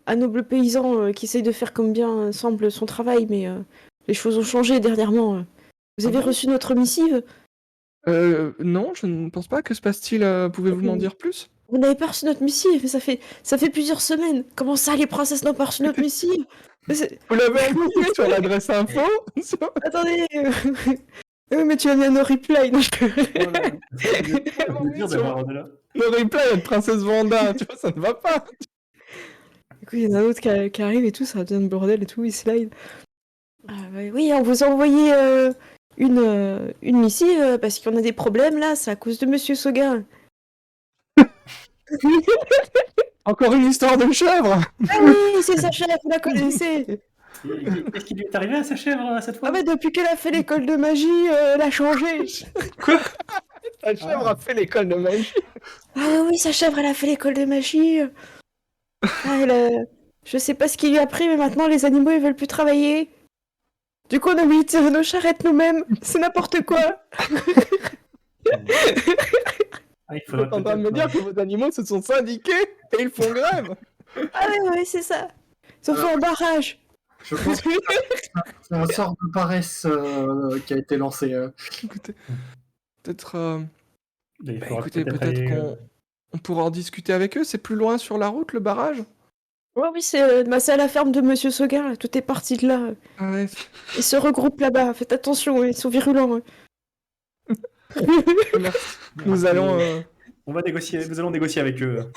un noble paysan qui essaye de faire comme bien semble son travail, mais les choses ont changé dernièrement. Vous Ah avez bon? reçu notre missive? Non, je ne pense pas. Que se passe-t-il? Pouvez-vous m'en dire plus? Vous n'avez pas reçu notre missive, ça fait plusieurs semaines. Comment ça, les princesses n'ont pas reçu notre missive? Vous l'avez envoyé sur l'adresse info? Attendez. Mais tu as mis un no reply. Non, Voilà. Ça fait dur d'avoir de là. Le replay de Princesse Vanda, tu vois, ça ne va pas. Du coup, il y en a un autre qui arrive et tout, ça devient le bordel et tout, il slide. Ah, ouais, oui, on vous a envoyé une missive parce qu'on a des problèmes là, c'est à cause de Monsieur Soga. Encore une histoire de chèvre. Ah oui, c'est sa chef, vous la connaissez. Qu'est-ce qui lui est arrivé à sa chèvre cette fois? Ah mais depuis qu'elle a fait l'école de magie, elle a changé. La chèvre a fait l'école de magie. Ah oui, sa chèvre, elle a fait l'école de magie. Ah, je sais pas ce qui lui a pris, mais maintenant les animaux ils veulent plus travailler. Du coup, on a obligé de tirer nos charrettes nous-mêmes. C'est n'importe quoi. Ah, il Vous faudrait êtes en train de me dire que vos animaux se sont syndiqués et ils font grève. Ah ouais, c'est ça. Ils ont fait un barrage. Je pense que c'est un sort de paresse qui a été lancé. Écoutez, peut-être, Il bah, faudra écoutez, peut-être aller, qu'on pourra en discuter avec eux. C'est plus loin sur la route, le barrage? Ouais, oui, c'est à la ferme de Monsieur Seguin, là. Tout est parti de là. Ah ouais. Ils se regroupent là-bas. Faites attention, ils sont virulents. Merci. Nous allons. On va négocier, nous allons négocier avec eux.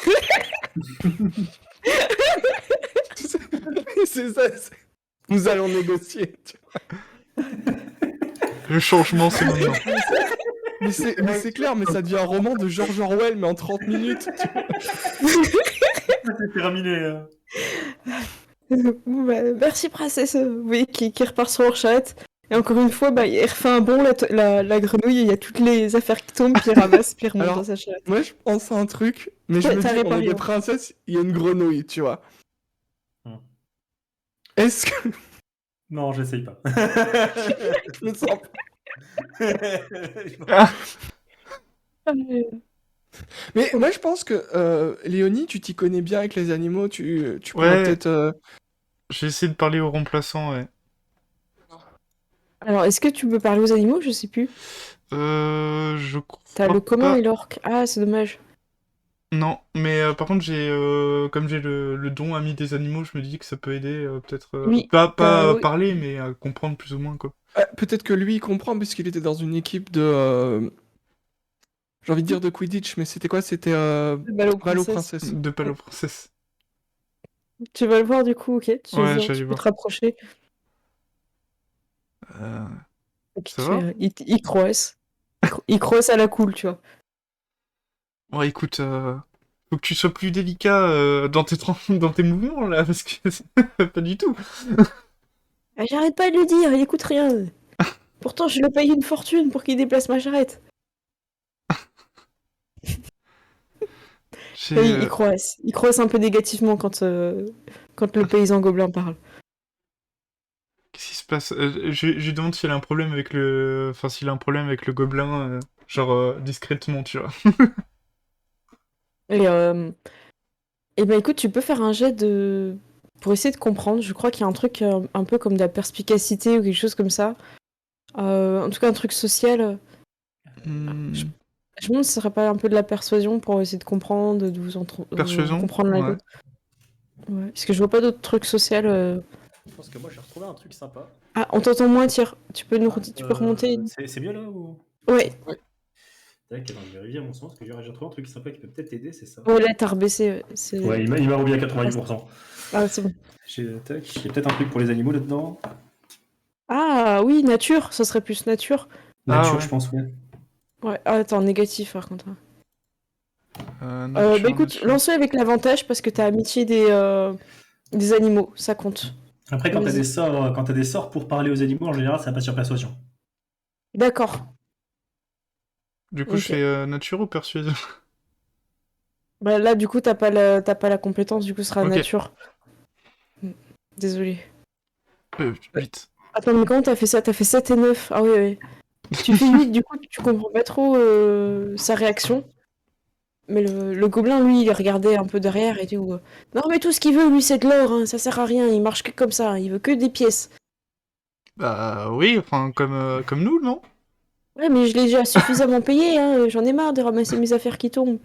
C'est ça. Nous allons négocier. Le changement, c'est maintenant. Mais c'est clair, mais ça devient un roman de George Orwell, mais en 30 minutes. C'est terminé. Bah, merci, princesse. Vous voyez qui repart sur leur charrette. Et encore une fois, bah, il refait un bond, la grenouille, et il y a toutes les affaires qui tombent, puis il ramasse, puis il remonte Alors, dans sa charrette. Moi, je pense à un truc, mais je Ouais, me t'as dis, on est réparé, des hein. princesses, il y a une grenouille, tu vois. Est-ce que... Non, j'essaye pas. Je me sens... Mais moi, je pense que, Léonie, tu t'y connais bien avec les animaux, tu pourrais Ouais. peut-être... J'ai essayé de parler au remplaçant, ouais. Alors, est-ce que tu peux parler aux animaux? Je sais plus. Je T'as crois le commun pas. et l'orque. Ah, c'est dommage. Non, mais par contre, comme j'ai le don ami des animaux, je me dis que ça peut aider, peut-être. Oui, Pas oui. parler, mais à comprendre plus ou moins, quoi. Peut-être que lui, il comprend, puisqu'il était dans une équipe de... J'ai envie de dire de Quidditch, mais c'était quoi? C'était Ballot Ballot princesse. Princesse. De Palo Princesse. Tu vas le voir du coup, ok? Tu Ouais, viens, j'allais tu peux voir. te rapprocher. Et puis Ça va? il croisse. Il croisse à la cool, tu vois. Ouais, écoute, faut que tu sois plus délicat dans dans tes mouvements, là, parce que pas du tout. Ah, j'arrête pas de lui dire, il écoute rien. Pourtant, je lui paye une fortune pour qu'il déplace ma charrette. J'ai, Et il croisse. Il croisse un peu négativement quand le paysan gobelin parle. Qu'est-ce qui se passe? Je lui demande s'il a un problème avec le... Enfin, s'il a un problème avec le gobelin, genre discrètement, tu vois. Et ben écoute, tu peux faire un jet pour essayer de comprendre. Je crois qu'il y a un truc un peu comme de la perspicacité ou quelque chose comme ça. En tout cas, un truc social. Hmm. Je me demande si ce serait pas un peu de la persuasion pour essayer de comprendre, de vous Persuasion, comprendre l'un et ouais. l'autre. Ouais. Parce que je vois pas d'autres trucs sociaux. Je pense que moi j'ai retrouvé un truc sympa. Ah, on t'entend moins, Tyr. Tu peux remonter. C'est mieux là ou... Ouais, Tac, attends, je vais vérifier mon son parce que j'ai retrouvé un truc sympa qui peut peut-être t'aider, c'est ça. ouais, là t'as rebaissé. Ouais, il m'a remis à 90%. Ah, c'est bon. J'ai peut-être un truc pour les animaux là-dedans. Ah oui, nature, ça serait plus nature. Nature, ouais. je pense, ouais. Ouais, ah, attends, négatif par contre. Nature, Bah écoute, nature. lance-le avec l'avantage parce que t'as amitié des animaux, ça compte. Après, quand Vas-y. t'as des sorts pour parler aux animaux, en général, ça passe sur persuasion. D'accord. Du coup, Ok. je fais nature ou persuasion? Bah là, du coup, t'as pas la compétence, du coup, ce sera Ok. nature. Désolé. 8. Attends, mais comment t'as fait ça? T'as fait 7 et 9. Ah oui, oui. Tu fais 8, du coup, tu comprends pas trop sa réaction. Mais le gobelin, lui, il regardait un peu derrière et tout. Non, mais tout ce qu'il veut, lui, c'est de l'or, hein, ça sert à rien, il marche que comme ça, il veut que des pièces. Bah oui, enfin, comme nous, non? Ouais, mais je l'ai déjà suffisamment payé, hein, j'en ai marre de ramasser mes affaires qui tombent.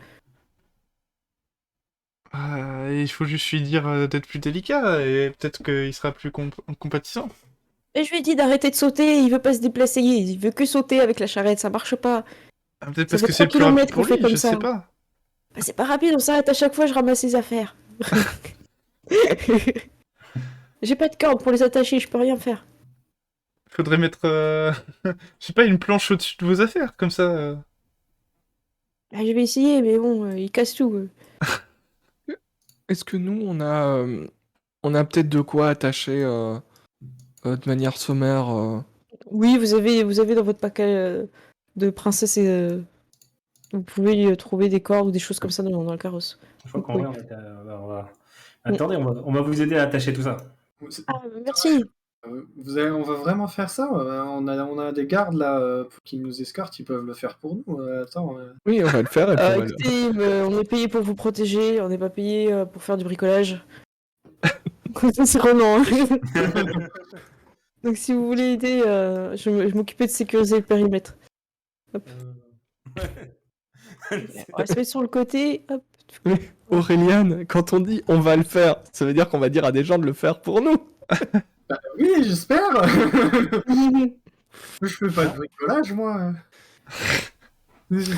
Il faut juste lui dire d'être plus délicat, et peut-être qu'il sera plus compatissant. Et je lui ai dit d'arrêter de sauter, il veut pas se déplacer, il veut que sauter avec la charrette, ça marche pas. Ah, peut-être Ça parce fait que c'est 3 le plus rapide kilomètres qu'on pour fait lui, comme je ça. sais pas. Bah, c'est pas rapide, on s'arrête à chaque fois, je ramasse ses affaires. J'ai pas de corde pour les attacher, je peux rien faire. Faudrait mettre, je sais pas, une planche au-dessus de vos affaires, comme ça. Bah, je vais essayer, mais bon, il casse tout. Est-ce que nous, on a peut-être de quoi attacher de manière sommaire. Oui, vous avez dans votre paquet de princesse et vous pouvez trouver des cordes ou des choses comme ça dans le carrosse. Je crois qu'en Oui. vrai, on va... Attendez, on va vous aider à attacher tout ça. Ah, merci. On va vraiment faire ça? On a des gardes là pour qu'ils nous escortent, ils peuvent le faire pour nous. Attends. Oui, on va le faire. Elle pourrait le- Écoutez, on est payé pour vous protéger, on n'est pas payé pour faire du bricolage. Ça, c'est Ronan, hein. Donc si vous voulez aider, je m'occupais de sécuriser le périmètre. Hop. On va se mettre sur le côté. Hop. Oui, Aurélien, quand on dit on va le faire, ça veut dire qu'on va dire à des gens de le faire pour nous. Oui, j'espère. Je fais pas de bricolage, moi.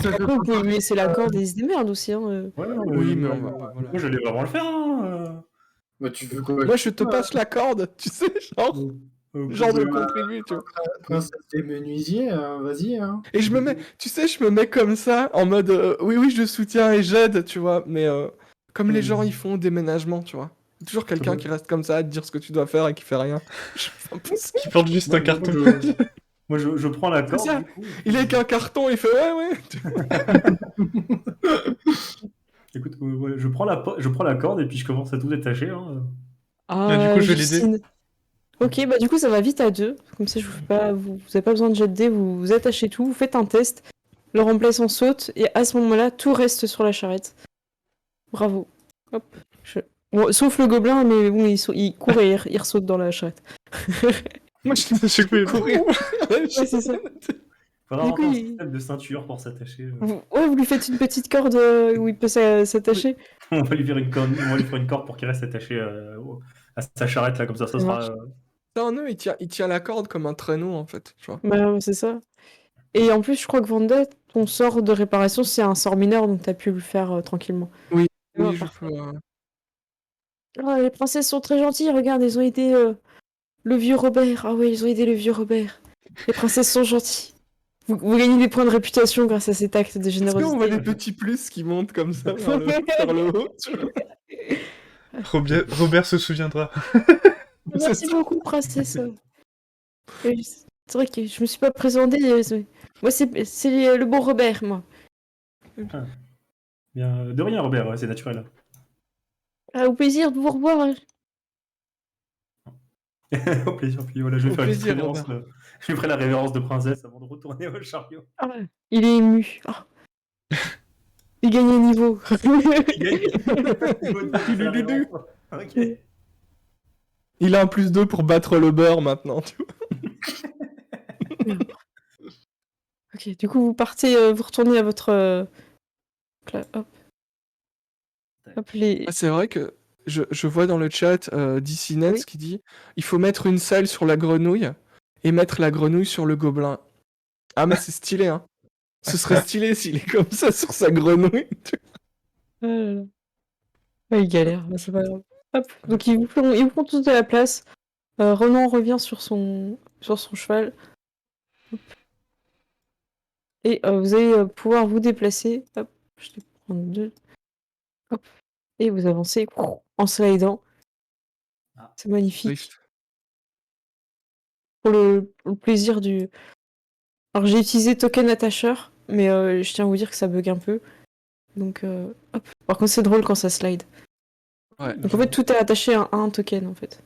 Après, vous pouvez lui laisser la corde et il se démerde aussi. Hein. Ouais, Oui, mais on va. moi, Voilà. j'allais vraiment le faire. Hein. Bah, tu veux quoi? Moi, je te passe la corde, tu sais, genre de contribuer, tu vois. Princesse des menuisiers, vas-y. Hein. Et je me mets comme ça, en mode oui, je soutiens et j'aide, tu vois, mais comme les gens ils font au déménagement, tu vois. Toujours quelqu'un qui reste comme ça à te dire ce que tu dois faire et qui fait rien. C'est impossible. Qui porte juste un carton. Moi, je prends la corde. ça. Du coup, Il est avec un carton, il fait ouais. Écoute, ouais, je prends la corde et puis je commence à tout détacher. Hein. Ah, du coup, je vais l'aider. Justine. Ok, bah du coup ça va vite à deux. Comme ça, je vous fais pas, vous avez pas besoin de jet de dés, vous attachez tout, vous faites un test, le remplaçant saute et à ce moment-là, tout reste sur la charrette. Bravo. Hop. Bon, sauf le gobelin, mais bon, il court et il ressaute dans la charrette. Moi je Je peux courir. Ouais, c'est ça. Faudra Du coup, avoir un il- système de ceinture pour s'attacher. Vous lui faites une petite corde où il peut s'attacher. On va lui faire une corde pour qu'il reste attaché à sa charrette là, comme ça Ça sera. marche. C'est un nœud, il tient la corde comme un traîneau en fait, tu vois. Bah, c'est ça. Et en plus, je crois que Vanda, ton sort de réparation, c'est un sort mineur, donc t'as pu le faire tranquillement. Oui, Ouais, je parfait. peux. Ah, les princesses sont très gentilles, regarde, elles ont aidé le vieux Robert. Ah oui, ils ont aidé le vieux Robert. Les princesses sont gentilles. Vous gagnez des points de réputation grâce à cet acte de Est-ce qu'on voit générosité. des petits plus qui montent comme ça vers le haut, tu vois. Robert se souviendra. Merci beaucoup, princesse. C'est vrai que je me suis pas présentée. Moi, c'est le bon Robert, moi. Bien, de rien, Robert, ouais, c'est naturel. Ah, au plaisir de vous revoir. Au plaisir. Puis voilà, je vais Au faire une petite plaisir, révérence. Robert. Je lui ferai la révérence de princesse avant de retourner au chariot. Ah ouais. Il est ému. Ah. Il gagne un niveau. Il gagne. Il va te faire la révérence. Ok. Il a un +2 pour battre le beurre maintenant, tu vois. Ok, du coup, vous partez, vous retournez à votre. Hop, hop, les. Ah, c'est vrai que je vois dans le chat DC Nets Oui. qui dit il faut mettre une selle sur la grenouille et mettre la grenouille sur le gobelin. Ah, mais c'est stylé, hein. Ce serait stylé s'il est comme ça sur sa grenouille. Ah là là. Ouais, il galère, mais c'est pas grave. Hop, donc ils vous font tous de la place. Ronan revient sur son cheval. Et vous allez pouvoir vous déplacer. Hop, je vais prendre 2. Hop, et vous avancez en slidant. Ah. C'est magnifique. Drift. Pour le plaisir du. Alors j'ai utilisé token attacheur, mais je tiens à vous dire que ça bug un peu. Donc hop. Par contre c'est drôle quand ça slide. Ouais. Donc en fait tout est attaché à un token en fait.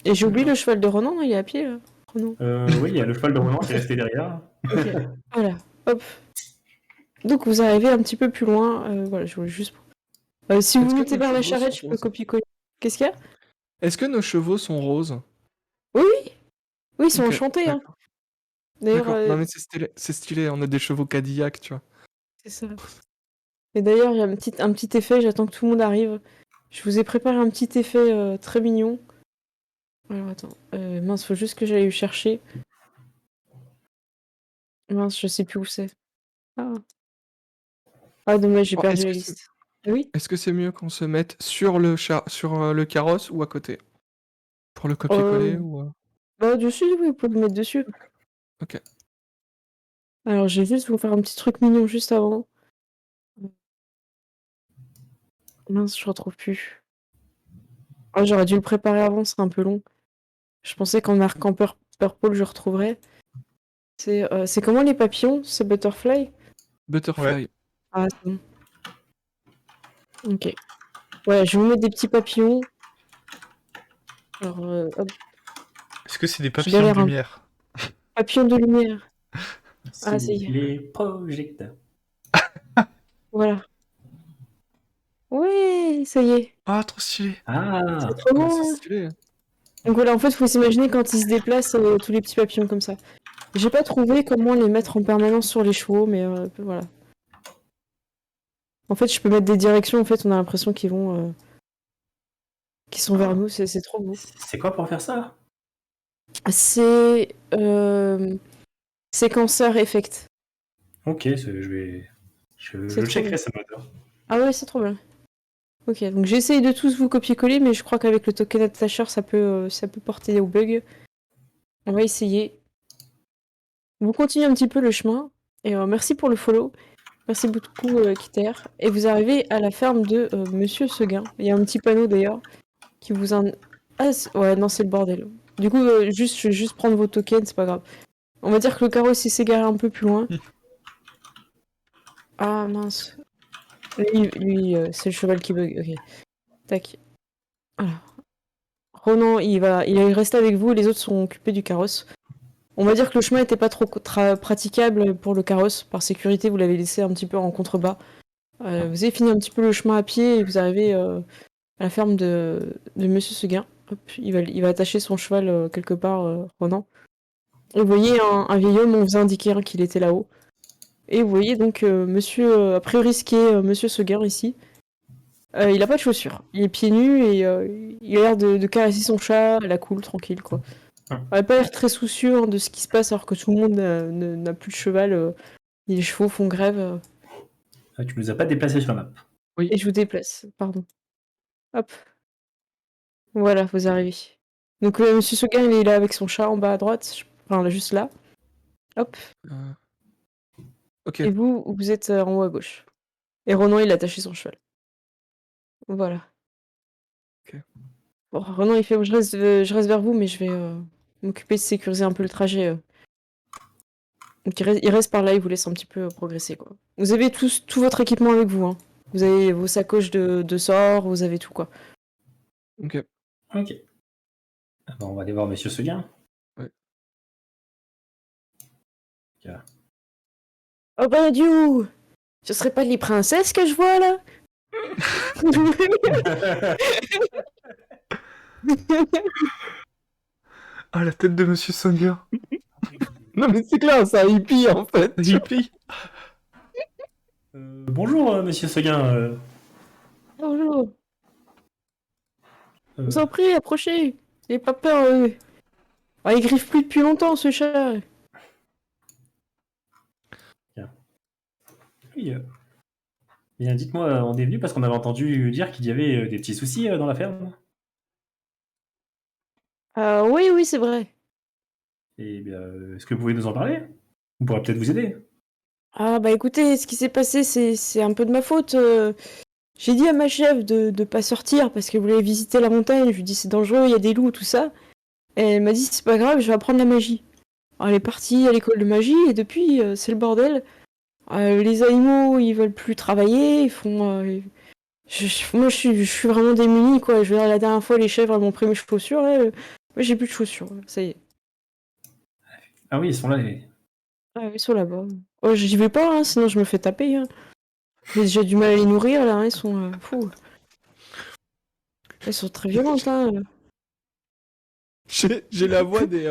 Et j'ai oublié le cheval de Ronan, non, il est à pied là. Ronan. Oui, il y a le cheval de Ronan qui est resté derrière. Ok. Voilà. Hop. Donc vous arrivez un petit peu plus loin. Voilà, je voulais juste. Si vous Est-ce que montez nos vers la chevaux charrette, sont je peux roses copier-coller. Qu'est-ce qu'il y a? Est-ce que nos chevaux sont roses? Oui, oui. Oui, ils sont Ok, enchantés. Hein. d'accord. D'ailleurs, D'accord. Non mais c'est stylé, on a des chevaux Cadillac, tu vois. c'est ça. Et d'ailleurs, il y a un petit effet, j'attends que tout le monde arrive. Je vous ai préparé un petit effet très mignon. Alors attends, mince, faut juste que j'aille le chercher. Mince, je sais plus où c'est. Ah, ah dommage, j'ai Oh, perdu la liste. Oui? est-ce que c'est mieux qu'on se mette sur le carrosse ou à côté? Pour le copier-coller Euh, ou... Bah dessus, oui, vous pouvez le mettre dessus. Ok. Alors, je vais juste vous faire un petit truc mignon juste avant. Mince, je retrouve plus. Oh, j'aurais dû le préparer avant, c'est un peu long. Je pensais qu'en marquant Purple, je retrouverais. C'est comment les papillons? C'est Butterfly? Butterfly. Ah, c'est bon. Ok. Ouais, je vais vous mettre des petits papillons. Alors, hop, Est-ce que c'est des je papillons de galère un peu. lumière? Papillons de lumière. Ah, ça C'est y est. les projecteurs. Voilà. Ouais, ça y est. Ah, trop stylé. C'est Ah, trop Ah, c'est bon. stylé. Donc voilà, en fait, faut s'imaginer quand ils se déplacent, tous les petits papillons comme ça. J'ai pas trouvé comment les mettre en permanence sur les chevaux, mais voilà. En fait, je peux mettre des directions, en fait, on a l'impression qu'ils sont vers nous, c'est trop beau. c'est quoi pour faire ça? C'est séquenceur effect. Ok, C'est je trop checkerai bien. ce moteur. Ah ouais, c'est trop bien. Ok, donc j'essaye de tous vous copier-coller, mais je crois qu'avec le token attacheur, ça peut porter au bug. On va essayer. Vous continuez un petit peu le chemin, et merci pour le follow. Merci beaucoup, Kiter. Et vous arrivez à la ferme de Monsieur Seguin. Il y a un petit panneau d'ailleurs qui vous Ah, ouais, non, c'est le bordel. Du coup, je vais juste prendre vos tokens, c'est pas grave. On va dire que le carrosse il s'est garé un peu plus loin. Ah mince. Lui, c'est le cheval qui bug. Ok. Tac. Alors. Ronan, il est resté avec vous et les autres sont occupés du carrosse. On va dire que le chemin n'était pas trop praticable pour le carrosse. Par sécurité, vous l'avez laissé un petit peu en contrebas. Vous avez fini un petit peu le chemin à pied et vous arrivez à la ferme de Monsieur Seguin. Hop, il va attacher son cheval quelque part, Ronan. Et vous voyez un vieil homme, on vous a indiqué qu'il était là-haut. Et vous voyez donc monsieur, a priori ce qui est Monsieur Seguin ici. Il a pas de chaussures. Il est pieds nus et il a l'air de caresser son chat à la cool, tranquille quoi. Il a pas l'air très soucieux de ce qui se passe alors que tout le monde n'a plus de cheval. Les chevaux font grève. Ah, tu nous as pas déplacé sur la map. Et je vous déplace, pardon. Hop, voilà, vous arrivez. Donc Monsieur Seguin il est là avec son chat en bas à droite. Enfin là, juste là. Hop. Euh, Ok. Et vous êtes en haut à gauche. Et Ronan il a attaché son cheval. Voilà. Ok. Bon, Ronan, il fait, je reste vers vous, mais je vais m'occuper de sécuriser un peu le trajet. Donc il reste par là, il vous laisse un petit peu progresser, quoi. Vous avez tout votre équipement avec vous, hein. Vous avez vos sacoches de sorts, vous avez tout, quoi. Ok. Ok. Ah bah, on va aller voir Monsieur Seguin. Ouais. Tiens. Oh bah Dieu! Ce serait pas les princesses que je vois, là? Ah, la tête de Monsieur Sanger. Non, mais c'est clair, c'est un hippie en fait. Hippie. Bonjour, monsieur Seguin. Bonjour. Euh, Vous en prie, approchez. N'ayez pas peur. Ah, il griffe plus depuis longtemps, ce chat. oui, bien, dites-moi, on est venu parce qu'on avait entendu dire qu'il y avait des petits soucis dans la ferme. Oui, oui, c'est vrai. Et bien, est-ce que vous pouvez nous en parler? On pourra peut-être vous aider. Ah, bah écoutez, ce qui s'est passé, c'est un peu de ma faute. J'ai dit à ma chef de pas sortir parce qu'elle voulait visiter la montagne. Je lui ai dit c'est dangereux, il y a des loups, tout ça. Et elle m'a dit c'est pas grave, je vais apprendre la magie. Alors, elle est partie à l'école de magie et depuis, c'est le bordel. Les animaux, ils veulent plus travailler, ils font. Moi, je suis vraiment démunie, quoi. Je veux dire, la dernière fois, les chèvres elles m'ont pris mes chaussures, là. Moi, j'ai plus de chaussures, ça y est. Ah oui, ils sont là. Ah, ils sont là-bas. Oh, j'y vais pas, hein, sinon je me fais taper. Hein. J'ai déjà du mal à les nourrir, là. Hein, ils sont fous. Elles sont très violentes, hein. J'ai la voix des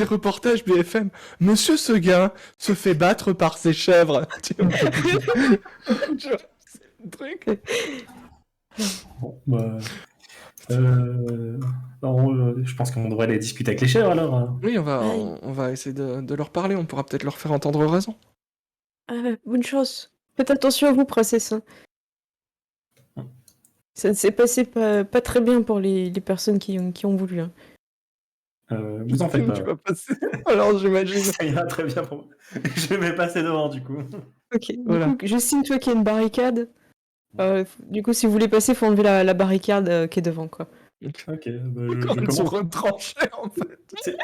reportages BFM. Monsieur Seguin se fait battre par ses chèvres. Tu vois c'est le truc. Bon, bah, je pense qu'on devrait aller discuter avec les chèvres alors. Oui, Ouais. on va essayer de leur parler. On pourra peut-être leur faire entendre raison. Bonne chance. Faites attention à vous, princesse. Hein. Ça ne s'est passé pas très bien pour les personnes qui ont voulu. Hein. Vous en faites pas. Tu vas passer. Alors j'imagine. Ça ira très bien pour moi. Je vais passer devant du coup. Ok, du Voilà. coup, Justine, toi qui as une barricade, du coup, si vous voulez passer, faut enlever la barricade qui est devant, quoi. Ok, bah, Quand je ils sont commence. retranchés en fait.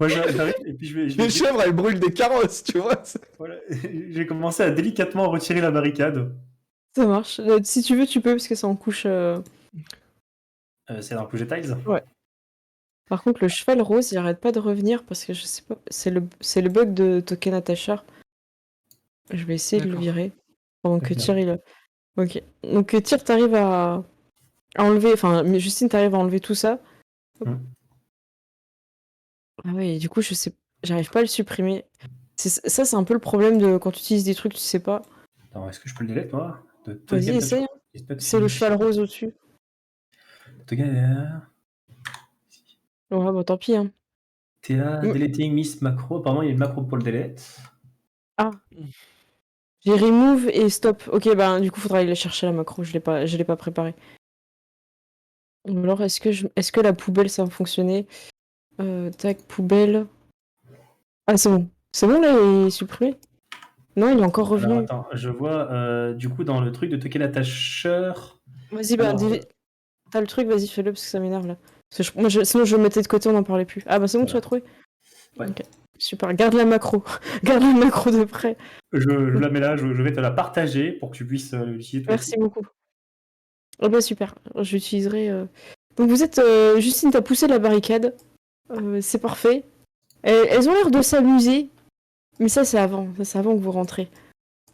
Moi j'arrive et puis Les chèvres, elles brûlent des carrosses, tu vois. voilà, j'ai commencé à délicatement retirer la barricade. Ça marche. Si tu veux, tu peux, parce que c'est en couche. C'est dans le projet Tiles. Ouais. Par contre, le cheval rose, il arrête pas de revenir, parce que je sais pas, c'est le bug de Token Attacher. Je vais essayer de le D'accord. virer. Pendant que D'accord. Tyr, il a... Ok. Donc, Tyr, t'arrives à enlever... Enfin, mais Justine, t'arrives à enlever tout ça. Hop. Ah oui, du coup, je sais... J'arrive pas à le supprimer. Ça, c'est un peu le problème de quand tu utilises des trucs, tu sais pas. Attends, est-ce que je peux le delete moi? Vas-y, essaye. Hein. C'est le cheval rose au-dessus. Ouais, bah tant pis. Hein. TA, Mm. deleting miss macro. Apparemment, il y a une macro pour le delete. Ah. J'ai remove et stop. Ok, bah du coup, faudra aller chercher la macro. Je l'ai pas préparé. Alors, est-ce que la poubelle, ça va fonctionner? Tac, poubelle. Ah, c'est bon. C'est bon, là, il est supprimé? Non, il est encore revenu. Alors attends, je vois du coup dans le truc de token attacher. Vas-y, bah, Alors, t'as le truc, vas-y, fais-le, parce que ça m'énerve, là. Parce que sinon, je le mettais de côté, on n'en parlait plus. Ah, bah, c'est bon, tu Voilà. l'as trouvé? Ouais. Ok. Super, garde la macro. Garde la macro de près. Je la mets là, je vais te la partager pour que tu puisses l'utiliser. toi Merci aussi. beaucoup. Oh, bah, super. J'utiliserai... Donc, vous êtes... Justine, t'as poussé la barricade. C'est parfait. Elles ont l'air de s'amuser. Mais ça, c'est avant. Ça, c'est avant que vous rentrez.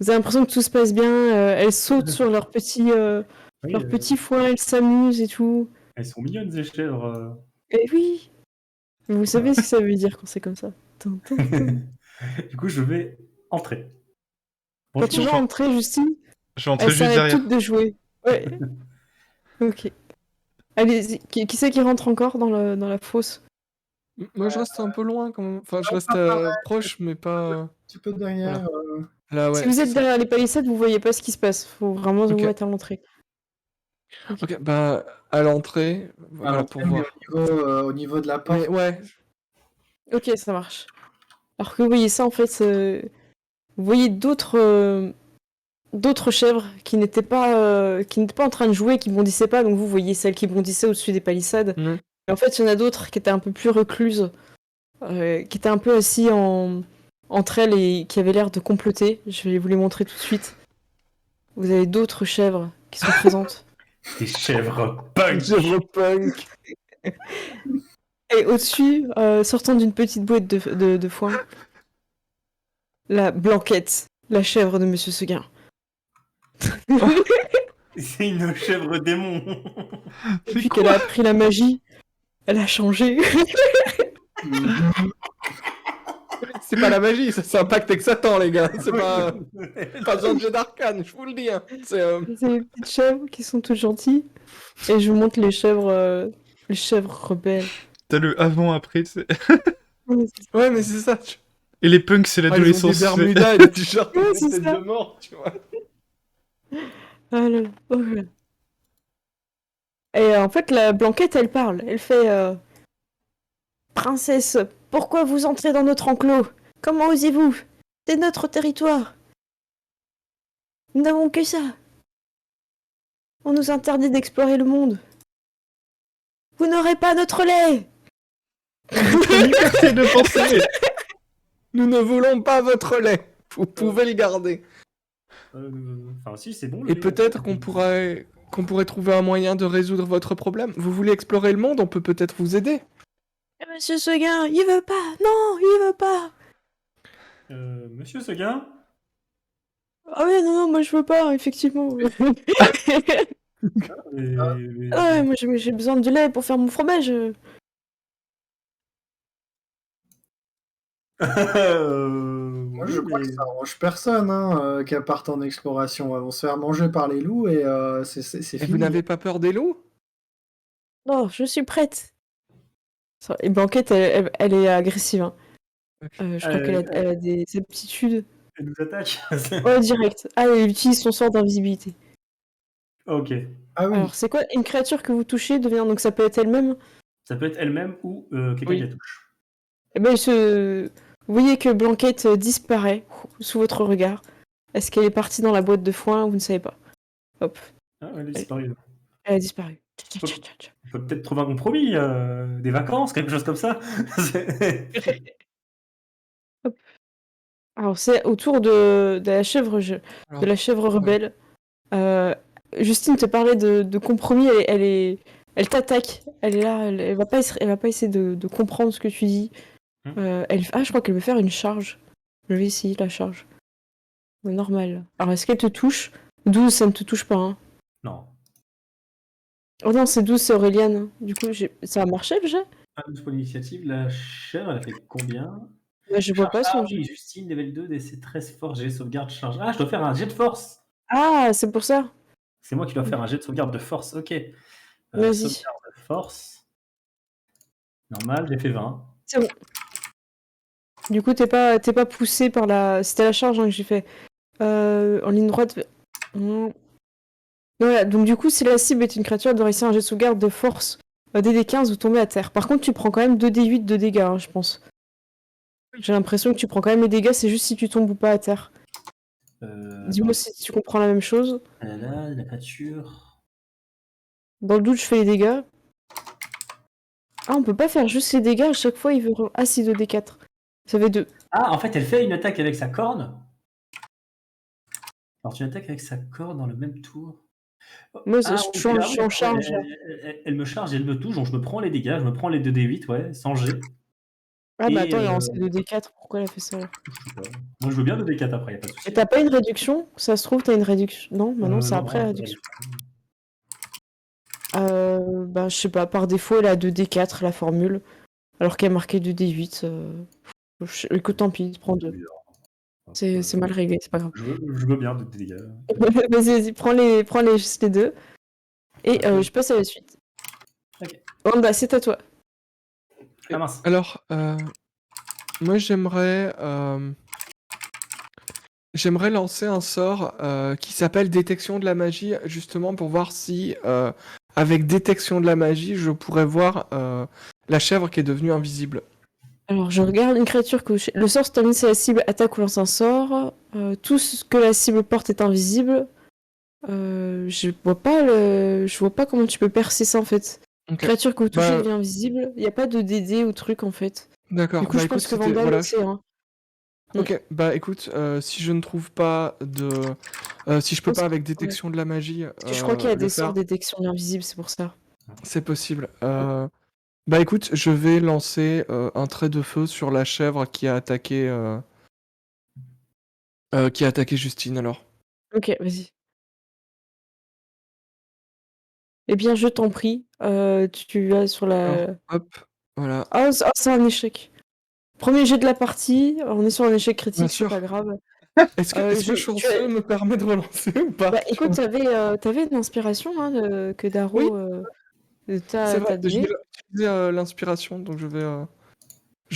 Vous avez l'impression que tout se passe bien. Elles sautent sur leur petit foin, elles s'amusent et tout. Elles sont mignonnes, ces chèvres. Et oui, vous savez ce que ça veut dire quand c'est comme ça. Tin, tin, tin. Du coup, je vais entrer. Quand tu Bonjour. vas entrer, Justine, Je vais entrer elles juste s'arrêtent derrière. toutes de jouer. Ouais. Ok. Allez, qui c'est qui rentre encore dans la fosse? Moi, je reste un peu loin quand même. Enfin, je reste proche, mais pas. Un petit peu derrière. Là, ouais. Si vous c'est êtes ça. derrière les palissades, vous voyez pas ce qui se passe. Faut vraiment vous Ok. mettre à l'entrée. Ok, bah, à l'entrée, voilà, Alors, pour voir. au niveau de la porte. Mais ouais, Ok, ça marche. Alors que vous voyez ça, en fait, vous voyez d'autres chèvres qui n'étaient pas en train de jouer, qui bondissaient pas. Donc vous voyez celles qui bondissaient au-dessus des palissades. Mhm. Et en fait, il y en a d'autres qui étaient un peu plus recluses, qui étaient un peu assis entre elles et qui avaient l'air de comploter. Je vais vous les montrer tout de suite. Vous avez d'autres chèvres qui sont présentes. Des chèvres punk. chèvre punk. Et au-dessus, sortant d'une petite boîte de foin, la Blanquette, la chèvre de Monsieur Seguin. C'est une chèvre démon. Depuis qu'elle a appris la magie, elle a changé. c'est pas la magie, ça c'est un pacte avec Satan, les gars. C'est pas besoin de jet d'arcane, je vous le dis. Hein. C'est les petites chèvres qui sont toutes gentilles. Et je vous montre les chèvres rebelles. T'as le avant-après, tu sais. Ouais, mais c'est ça. Et les punks, c'est Ils ont des l'adolescence. bermudas et des t-shirts Ouais, avec c'est des têtes ça. de mort, tu vois. Ah là là, oh là là. Et en fait, la Blanquette, elle parle. Elle fait Princesse, pourquoi vous entrez dans notre enclos? Comment osez-vous? C'est notre territoire. Nous n'avons que ça. On nous interdit d'explorer le monde. Vous n'aurez pas notre lait. Liberté de penser. Nous ne voulons pas votre lait. Vous pouvez le garder. Enfin, si, c'est bon. le Et lait, peut-être en fait. qu'on pourrait trouver un moyen de résoudre votre problème. Vous voulez explorer le monde, on peut peut-être vous aider. Monsieur Seguin, il veut pas. Non, il veut pas. Monsieur Seguin? Ah ouais, non, moi je veux pas, effectivement. Ah ouais, moi j'ai besoin de lait pour faire mon fromage. Moi, je crois que ça arrange personne qu'elles partent en exploration. Elles vont se faire manger par les loups et c'est Et fini. vous n'avez pas peur des loups? Non, je suis prête. Et Blanquette, elle est agressive. Hein. Je crois qu'elle a des aptitudes. Elle nous attaque. Ouais, direct. Ah, elle utilise son sort d'invisibilité. Ok. Ah oui. Alors, c'est quoi? Une créature que vous touchez devient, donc ça peut être elle-même. Ça peut être elle-même ou quelqu'un Oui. qui la touche. Eh ben, vous voyez que Blanquette disparaît sous votre regard. Est-ce qu'elle est partie dans la boîte de foin? Vous ne savez pas. Hop, Ah, elle est disparue. elle a disparu. On peut peut-être trouver un compromis, des vacances, quelque chose comme ça. Alors, c'est autour de la chèvre, Alors, de la chèvre rebelle. Justine te parlait de compromis. Elle t'attaque. Elle est là. Elle va pas essayer de comprendre ce que tu dis. Je crois qu'elle veut faire une charge. Je vais essayer la charge. Ouais, normal. Alors, est-ce qu'elle te touche? 12, ça ne te touche pas. Hein. Non. Oh non, c'est 12, c'est Auréliane. Du coup, ça a marché le jet? Ah, pour l'initiative, la chèvre, elle a fait combien? Ouais, je vois pas son jet. Oui, Justine, level 2, DC 13 force, jet de sauvegarde, charge. Ah, je dois faire un jet de force. Ah, c'est pour ça. C'est moi qui dois faire un jet de sauvegarde de force, ok. Vas-y. Sauvegarde de force. Normal, j'ai fait 20. C'est bon. Du coup, t'es pas poussé par la... C'était la charge hein, que j'ai fait. En ligne droite... Voilà, donc du coup, si la cible est une créature, elle doit réussir un jet de sauvegarde de force DD15 ou tomber à terre. Par contre, tu prends quand même 2D8 de dégâts, hein, je pense. J'ai l'impression que tu prends quand même les dégâts, c'est juste si tu tombes ou pas à terre. Dis-moi si tu comprends la même chose. Là, la créature... Dans le doute, je fais les dégâts. Ah, on peut pas faire juste les dégâts, à chaque fois, il veut... Ah, si, 2D4. Ça fait 2. Ah, en fait, elle fait une attaque avec sa corne. Alors, tu attaques avec sa corne dans le même tour. Moi, Ah, je oui, suis en charge. Là. Elle me charge et elle me touche, donc je me prends les dégâts, je me prends les 2d8, ouais, sans jet. Ah, bah Et, attends, il a lancé 2D4, pourquoi elle a fait ça là? Je sais pas. Moi, je veux bien 2d4 après, y a pas de souci. Et t'as pas une réduction? Ça se trouve, t'as une réduction. Non, bah non, c'est après la réduction. Bah, je sais pas, par défaut, elle a 2D4 la formule, alors qu'elle a marqué 2D8. Écoute, tant pis, prends 2. C'est mal réglé, c'est pas grave. Je veux bien des dégâts. Vas-y, prends juste les deux. Et je passe à la suite. Ok. Wanda, c'est à toi. Ah mince. Alors, moi j'aimerais lancer un sort qui s'appelle détection de la magie, justement pour voir si, avec détection de la magie, je pourrais voir la chèvre qui est devenue invisible. Alors, je regarde une créature que le sort se termine si la cible attaque ou lance un sort. Tout ce que la cible porte est invisible. Je vois pas comment tu peux percer ça en fait. Ok. Créature que vous touchez Bah, devient invisible. Il y a pas de DD ou truc en fait. D'accord. Du coup, Bah je écoute, pense que c'était Vandal voilà. c'est hein. Ok. Bah écoute, si je ne trouve pas de, si je peux pense pas que- avec détection de la magie, Parce que je crois qu'il y a le des faire, sorts détection d'invisible, c'est pour ça. c'est possible. Bah écoute, je vais lancer un trait de feu sur la chèvre qui a attaqué Justine alors. Ok, vas-y. Eh bien, je t'en prie. Tu as sur la. Alors, hop, voilà. Ah, c'est un échec. Premier jet de la partie, on est sur un échec Bien critique, c'est sûr. pas grave. Est-ce que tu chanceux me permet de relancer ou pas? Bah écoute, t'avais une inspiration hein, que Daro C'est t'a vrai, j'ai donné. utilisé l'inspiration, donc je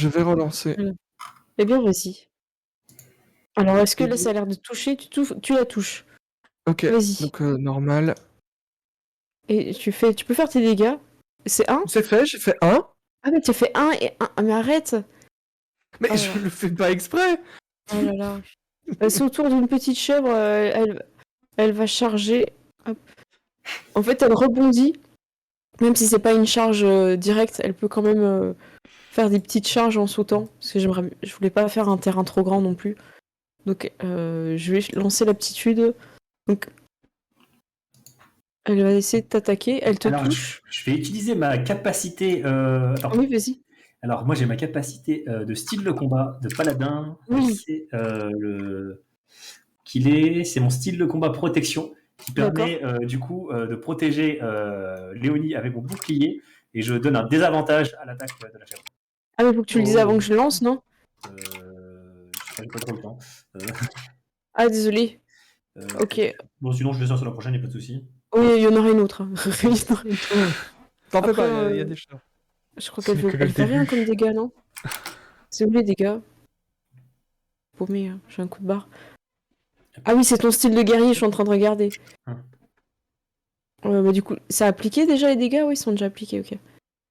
vais relancer. Eh bien, vas-y. Alors, est-ce que Et là, ça a l'air de toucher? Tu la touches. Ok, Vas-y. donc normal. Et tu peux faire tes dégâts. C'est 1? C'est fait, j'ai fait 1, Ah, mais tu as fait 1 et 1. Ah, mais arrête! mais Oh là je là. le fais pas exprès. Oh là là. C'est autour d'une petite chèvre, elle va charger. Hop. En fait, elle rebondit. Même si c'est pas une charge directe, elle peut quand même faire des petites charges en sautant. Parce que je voulais pas faire un terrain trop grand non plus. Donc, je vais lancer l'aptitude. Donc, elle va essayer de t'attaquer. Elle te Alors, touche. je vais utiliser ma capacité. Attends. Ah oui, vas-y. Alors, moi, j'ai ma capacité de style de combat de paladin. Oui. C'est c'est mon style de combat protection qui permet du coup de protéger Léonie avec mon bouclier et je donne un désavantage à l'attaque de la chèvre. Ah, mais faut que tu le dises avant que je le lance, non? J'ai pas trop le temps. Ah, désolé. Ok. Bon, sinon, je vais sur la prochaine, il n'y a pas de souci. Oui, il y en aura une autre. Hein. Il y en aura une autre. T'en fais Après, pas, il y a des chats. Je crois Ce qu'elle n'est que le fait rien début. comme dégâts, non? C'est où les dégâts? Paumé, hein, j'ai un coup de barre. Ah oui, c'est ton style de guerrier, je suis en train de regarder. Bah, du coup, ça a appliqué déjà les dégâts? Oui, ils sont déjà appliqués, ok.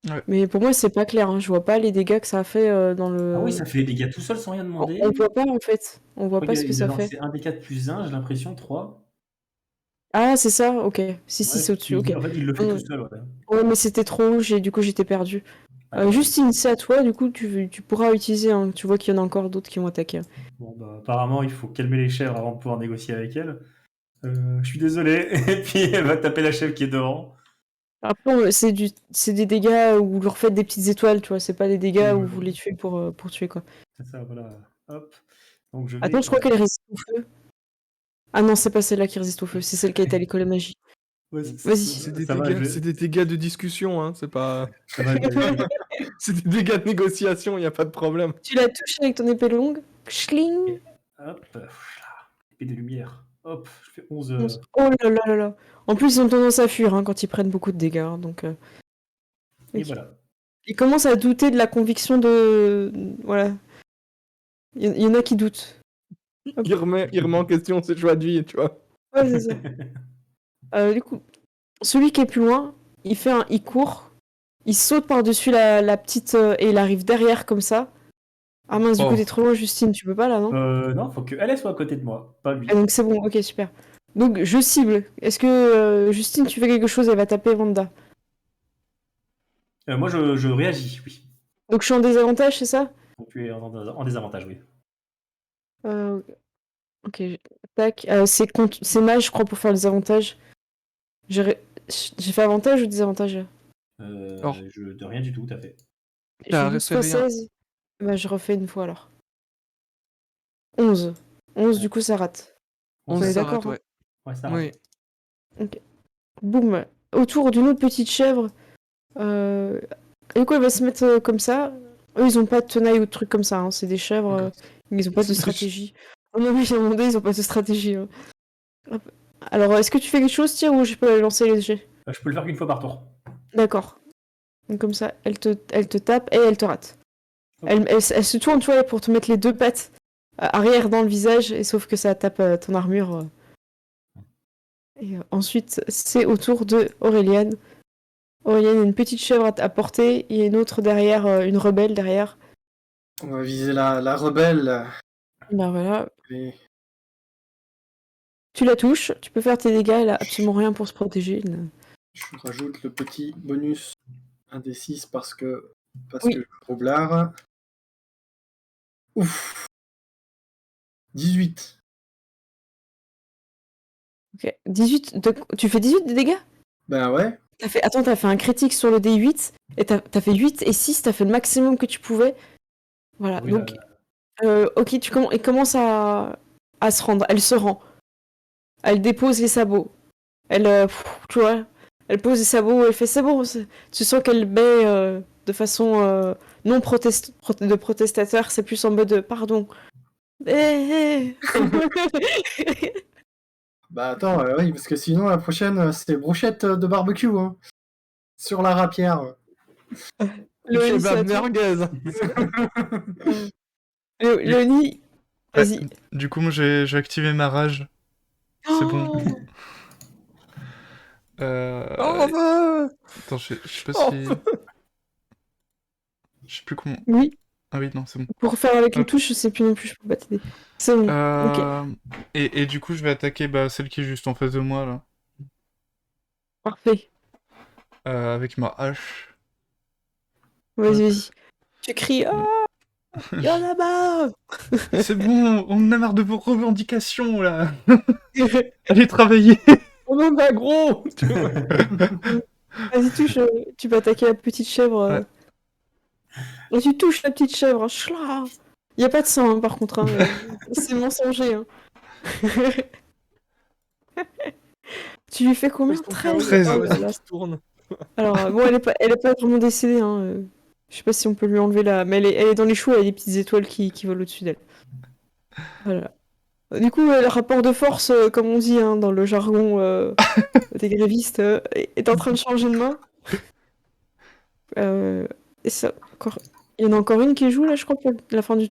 Ouais. Mais pour moi, c'est pas clair, hein. Je vois pas les dégâts que ça a fait dans le... Ah oui, ça fait des dégâts tout seul sans rien demander. On voit pas en fait. On voit pas ce que ça fait. C'est 1d4 plus 1, j'ai l'impression, 3. Ah, c'est ça? Ok. Si, Ouais, c'est au-dessus, ok. en fait, il le fait tout seul. Ouais. Ouais, mais c'était trop rouge et du coup, j'étais perdu. Ah, Justine, c'est à toi, du coup, tu pourras utiliser, hein. Tu vois qu'il y en a encore d'autres qui vont attaquer. Bon, bah, apparemment, il faut calmer les chèvres avant de pouvoir négocier avec elle. Je suis désolé. Et puis, elle va taper la chèvre qui est devant. Après, c'est des dégâts où vous leur faites des petites étoiles, tu vois. C'est pas des dégâts où Ouais. vous les tuez pour tuer, quoi. C'est ça, voilà. Hop. Donc, je vais, Attends, je crois qu'elle résiste au feu. Ah non, c'est pas celle-là qui résiste au feu, c'est celle qui a été à l'école de magie. Ouais, Vas-y. C'est des ça va, dégâts, c'est des dégâts de discussion, hein, c'est pas... ça va, C'est des dégâts de négociation, y a pas de problème. Tu l'as touché avec ton épée longue. Schling. Hop. Épée de lumière. Hop, je fais 11. Oh là là là là. En plus, ils ont tendance à fuir hein, quand ils prennent beaucoup de dégâts. Hein, donc, Et ok. voilà. Ils commencent à douter de la conviction de... Voilà. Il y en a qui doutent. Il remet en question ses choix de vie, tu vois. Ouais, c'est ça. Du coup, celui qui est plus loin, il court, il saute par-dessus la petite et il arrive derrière comme ça. Ah mince, du coup, t'es trop loin, Justine, tu peux pas là, non? Non, faut qu'elle soit à côté de moi, pas lui. Ah, donc c'est bon, ok, super. Donc je cible. Est-ce que Justine, tu fais quelque chose, elle va taper Vanda. Moi, je réagis, oui. Donc je suis en désavantage, c'est ça? Donc, tu es en désavantage, oui. Ok, tac. C'est mage, je crois, pour faire les avantages. J'ai fait avantage ou désavantage? Alors. De rien du tout, t'as fait. T'as J'ai 12 fois refait rien. 16. Bah, je refais une fois alors. 11. 11, du coup, ça rate. 11, On est ça d'accord, rate, ouais. Ouais, ça Oui. Boum. Autour d'une autre petite chèvre. Et du coup, elle va se mettre comme ça. Eux, ils ont pas de tenaille ou de trucs comme ça. Hein. C'est des chèvres. Ils ont pas de stratégie. Oh non, oui, j'ai demandé, ils ont pas de stratégie. Hein. Hop. Alors, est-ce que tu fais quelque chose, Tyr, ou je peux lancer les jets? Je peux le faire qu'une fois par tour. D'accord. Donc, comme ça, elle te tape et elle te rate. Elle se tourne, tu vois, pour te mettre les deux pattes arrière dans le visage, et sauf que ça tape ton armure. Et ensuite, c'est au tour de Aureliane. Aureliane a une petite chèvre à porter, et une autre derrière, une rebelle derrière. On va viser la rebelle. Ben voilà. Et Tu la touches, tu peux faire tes dégâts, elle a absolument rien pour se protéger. je rajoute le petit bonus 1d6 parce que Oui. je suis roublard. Ouf. 18. Ok. 18. Tu fais 18 de dégâts? Ben ouais. Attends, t'as fait un critique sur le D8, et t'as fait 8 et 6, t'as fait le maximum que tu pouvais. Voilà, Oui, donc... ok, elle commence à se rendre, elle se rend. Elle dépose les sabots. Tu vois, elle pose les sabots, elle fait c'est bon. Tu sens qu'elle baie de façon non de protestateur, c'est plus en mode pardon. Bah attends, oui, parce que sinon la prochaine, c'est brochette de barbecue, hein. Sur la rapière. Léonie, c'est à Kebab toi. merguez. Léonie, Ouais, vas-y. du coup, moi, j'ai activé ma rage. C'est bon. Oh Oh, bah. Attends, je sais pas Oh. si... Je sais plus comment... Oui, Ah oui, non, c'est bon. pour faire avec les Hop. touches, je sais plus non plus, je peux pas t'aider. C'est bon, ok. Et du coup, je vais attaquer celle qui est juste en face de moi, là. Parfait. Avec ma hache. Vas-y. Tu cries, ah, y en a marre. C'est bon, on en a marre de vos revendications, là. Allez travailler. On en a gros. Vas-y, touche, tu peux attaquer la petite chèvre. Ouais. Et tu touches la petite chèvre, chla. Y a pas de sang, hein, par contre, hein, c'est mensonger. Hein. Tu lui fais combien? 13? 13. Oh là là. Alors, bon, elle est pas vraiment décédée, hein. Je sais pas si on peut lui enlever la... Mais elle est dans les choux, elle a des petites étoiles qui volent au-dessus d'elle. Voilà. Du coup, le rapport de force, comme on dit hein, dans le jargon des grévistes, est en train de changer de main. Et ça, encore... Il y en a encore une qui joue, là, je crois, pour la fin du